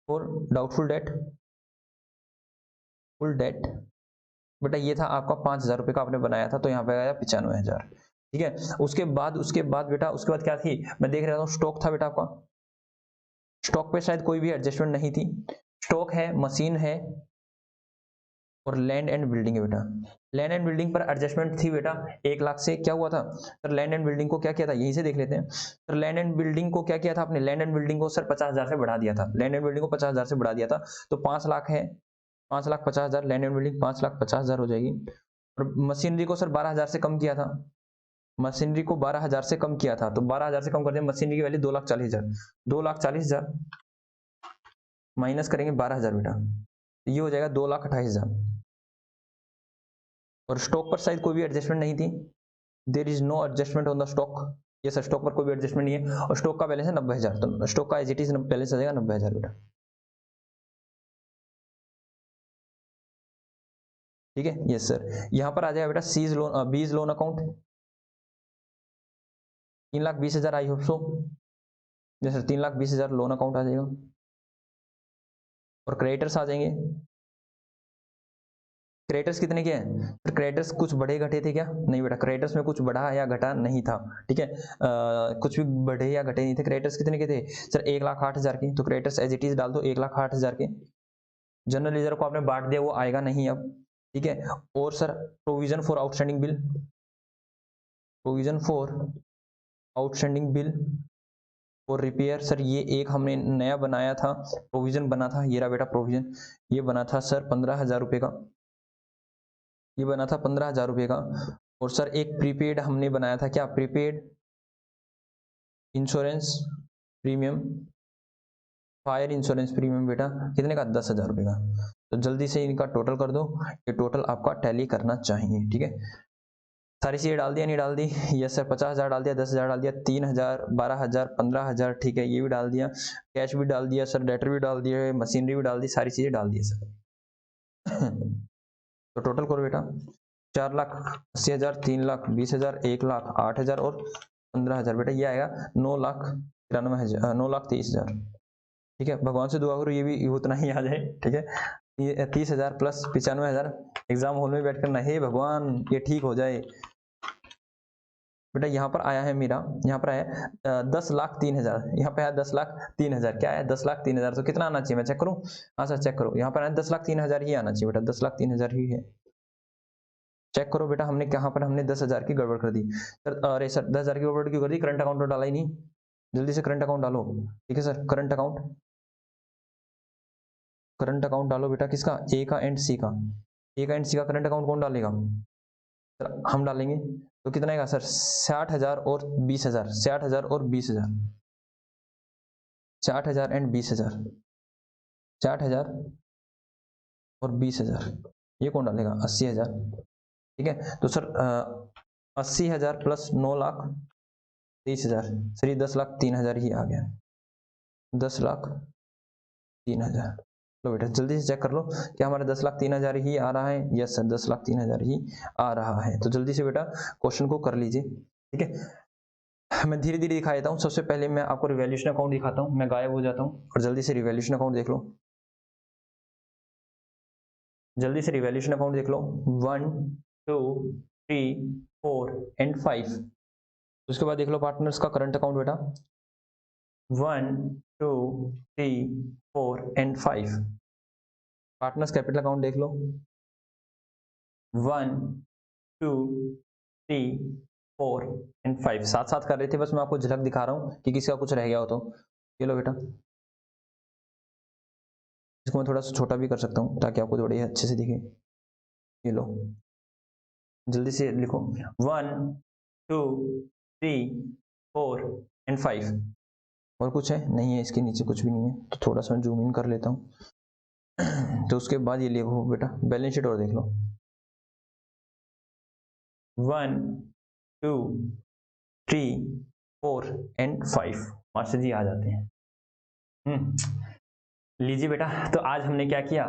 for doubtful debt, full debt बेटा ये था आपका 5,000 रुपये का आपने बनाया था, तो यहाँ पे आया 95,000, ठीक है। उसके बाद बेटा, उसके बाद क्या थी? मैं देख रहा हूँ, स्टॉक था बेटा आपका। स्टॉक पे शायद कोई भी एडजस्टमेंट नहीं थी। स्टॉक है, मशीन है, और लैंड एंड बिल्डिंग है बेटा। लैंड एंड बिल्डिंग पर एडजस्टमेंट थी बेटा 1,00,000 से। क्या हुआ था सर? लैंड एंड बिल्डिंग को क्या किया था, यहीं से देख लेते हैं सर। लैंड एंड बिल्डिंग को क्या किया था आपने? लैंड एंड बिल्डिंग को सर 50,000 से बढ़ा दिया था। लैंड एंड बिल्डिंग को 50,000 से बढ़ा दिया था, तो 5,00,000 है, 5,50,000 लैंड एंड बिल्डिंग 5,50,000 हो जाएगी। और मशीनरी को सर 12,000 से कम किया था। मशीनरी को 12,000 से कम किया था, तो 12,000 से कम कर दिया। मशीनरी की वैल्यू 2,40,000, 2,40,000 माइनस करेंगे 12,000 बेटा, ये हो जाएगा 2,28,000। और स्टॉक पर शायद कोई भी एडजस्टमेंट नहीं थी। There is no adjustment on the stock. ये सर स्टॉक पर कोई भी एडजस्टमेंट नहीं है, और स्टॉक का बैलेंस है 90,000, तो स्टॉक का एज इट इज बैलेंस आ जाएगा 90,000 बेटा, ठीक है। Yes sir. यहाँ पर आ जाएगा बेटा सीज लोन, बीज लोन अकाउंट 3,20,000, आई होप सो। जैसे 3,20,000 लोन अकाउंट आ जाएगा। और क्रेडिटर्स आ जाएंगे। क्रेडिटर्स कितने के हैं? तो क्रेडिटर्स कुछ बढ़े घटे थे क्या? नहीं बेटा, क्रेडिटर्स में कुछ बढ़ा या घटा नहीं था, ठीक है। कुछ भी बढ़े या घटे नहीं थे। क्रेडिटर्स कितने के थे सर? 1,08,000 के, तो क्रेडिटर्स एज इट इज डाल दो 1,08,000 के। जनरल लीजर को आपने बांट दिया, वो आएगा नहीं अब, ठीक है। और sir provision for outstanding bill, provision for outstanding bill और रिपेयर सर, ये एक हमने नया बनाया था, प्रोविजन बना था, ये रहा बेटा प्रोविजन। ये बना था सर 15,000 रुपये का, ये बना था 15,000 रुपये का। और सर एक प्रीपेड हमने बनाया था, क्या? Prepaid insurance premium, fire insurance premium बेटा, कितने का? 10,000 रुपये का। तो जल्दी से इनका टोटल कर दो, ये टोटल आपका टैली करना चाहिए, ठीक है। सारी चीजें डाल दिया, नहीं डाल दी? Yes sir. 50,000 डाल दिया, 10,000 डाल दिया, 3,000, 12,000, 15,000, ठीक है, ये भी डाल दिया। कैश भी डाल दिया सर, डेटर भी डाल दिया, मशीनरी भी डाल दी, सारी चीजें डाल दी सर। तो टोटल करो बेटा, 4,80,000, 3,20,000, 1,08,000 और 15,000 बेटा, ये आएगा 9,93,000, 9,30,000, ठीक है। भगवान से दुआ करो ये भी उतना ही आ जाए, ठीक है। ये 30,000 प्लस 95,000 एग्जाम हॉल में बैठ कर ना, हे भगवान ये ठीक हो जाए बेटा। यहाँ पर आया है मेरा, यहाँ पर आया 10,03,000, यहाँ पे आया 10,03,000, क्या है? 10,03,000, तो कितना आना चाहिए मैं चेक करूँ? हाँ सर चेक करो, यहाँ पर आया 10,03,000 ही आना चाहिए बेटा, 10,03,000 ही है। चेक करो बेटा, हमने कहाँ पर हमने 10,000 की गड़बड़ कर दी सर। अरे सर 10,000 की गड़बड़ क्यों कर दी? करंट अकाउंट तो डाला ही नहीं। जल्दी से करंट अकाउंट डालो, ठीक है sir. Current account, current account डालो बेटा, किसका? ए का एंड सी का। ए का एंड सी का करंट अकाउंट कौन डालेगा सर? हम डालेंगे। तो कितना आएगा सर? 60,000 और 20,000, 60,000 और 20,000, 60,000 एंड 20,000, 60,000 और 20,000, ये कौन डालेगा? 80,000, ठीक है। तो सर 80,000 प्लस 9,30,000, सर ये 10,03,000 ही आ गया, 10,03,000। लो बेटा जल्दी से चेक कर लो, क्या हमारा 10,03,000 ही आ रहा है? यस सर 10,03,000 ही आ रहा है। तो जल्दी से बेटा क्वेश्चन को कर लीजिए, ठीक है। मैं धीरे धीरे दिखा देता हूँ। सबसे पहले मैं आपको रिवैल्यूएशन अकाउंट दिखाता हूँ, मैं गायब हो जाता हूँ, और जल्दी से रिवैल्यूएशन अकाउंट देख लो, जल्दी से रिवैल्यूएशन अकाउंट देख लो। 1 2 3 4 एंड 5। उसके बाद देख लो पार्टनर्स का करंट अकाउंट बेटा, 1 2 3 4 एंड 5। पार्टनर्स कैपिटल अकाउंट देख लो, 1 2 3 4 एंड 5। साथ साथ कर रहे थे, बस मैं आपको झलक दिखा रहा हूँ कि किसी का कुछ रह गया हो तो। ये लो बेटा, इसको मैं थोड़ा सा छोटा भी कर सकता हूँ ताकि आपको थोड़ा अच्छे से दिखे। ये लो, जल्दी से लिखो 1 2 3 4 एंड 5। और कुछ है? नहीं है, इसके नीचे कुछ भी नहीं है। तो थोड़ा सा जूम इन कर लेता हूँ। तो उसके बाद ये लिखो बेटा, बैलेंस शीट और देख लो 1 2 3 4 एंड 5। मास्टर जी आ जाते हैं। लीजिए बेटा, तो आज हमने क्या किया,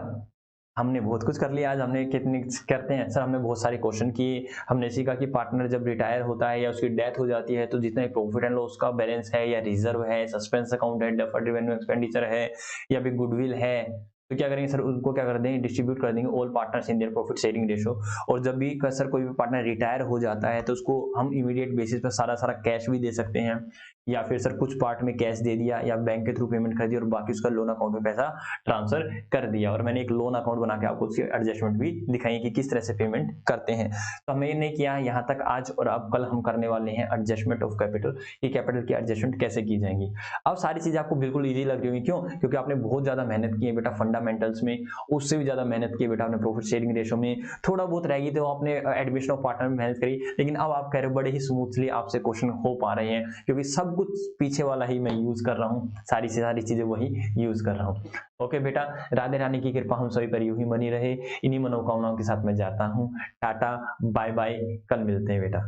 हमने बहुत कुछ कर लिया। आज हमने कितने करते हैं सर, हमने बहुत सारे क्वेश्चन किए। हमने सीखा कि पार्टनर जब रिटायर होता है या उसकी डेथ हो जाती है तो जितने प्रॉफिट एंड लॉस का बैलेंस है या रिजर्व है, सस्पेंस अकाउंट है, डेफर्ड रेवेन्यू एक्सपेंडिचर है या फिर गुडविल है, तो क्या करेंगे सर, उनको क्या कर देंगे, डिस्ट्रीब्यूट कर देंगे all partners in their profit sharing ratio. और जब भी सर कोई भी पार्टनर रिटायर हो जाता है तो उसको हम इमीडिएट बेसिस पर सारा सारा कैश भी दे सकते हैं, या फिर सर कुछ पार्ट में कैश दे दिया या बैंक के थ्रू पेमेंट कर दी और बाकी उसका लोन अकाउंट में पैसा ट्रांसफर कर दिया। और मैंने एक लोन अकाउंट बना के आपको उसकी एडजस्टमेंट भी दिखाई कि किस तरह से पेमेंट करते हैं। तो हमने नहीं किया यहाँ तक आज, और अब कल हम करने वाले हैं एडजस्टमेंट ऑफ कैपिटल, ये कैपिटल की एडजस्टमेंट कैसे की जाएंगी। अब सारी चीजें आपको बिल्कुल ईजी लग रही होंगी, क्यों? क्योंकि आपने बहुत ज्यादा मेहनत की है बेटा फंडामेंटल्स में, उससे भी ज्यादा मेहनत की बेटा आपने प्रॉफिट शेयरिंग रेशो में, थोड़ा बहुत रह गई तो आपने एडमिशन ऑफ पार्टनर में मेहनत करी, लेकिन अब आप कह रहे हो बड़े ही स्मूथली आपसे क्वेश्चन हो पा रहे हैं, क्योंकि सब कुछ पीछे वाला ही मैं यूज कर रहा हूँ, सारी से सारी चीजें वही यूज कर रहा हूँ। ओके बेटा, राधे रानी की कृपा हम सभी पर यूं ही बनी रहे। इन्हीं मनोकामनाओं के साथ मैं जाता हूँ। टाटा बाय बाय, कल मिलते हैं बेटा।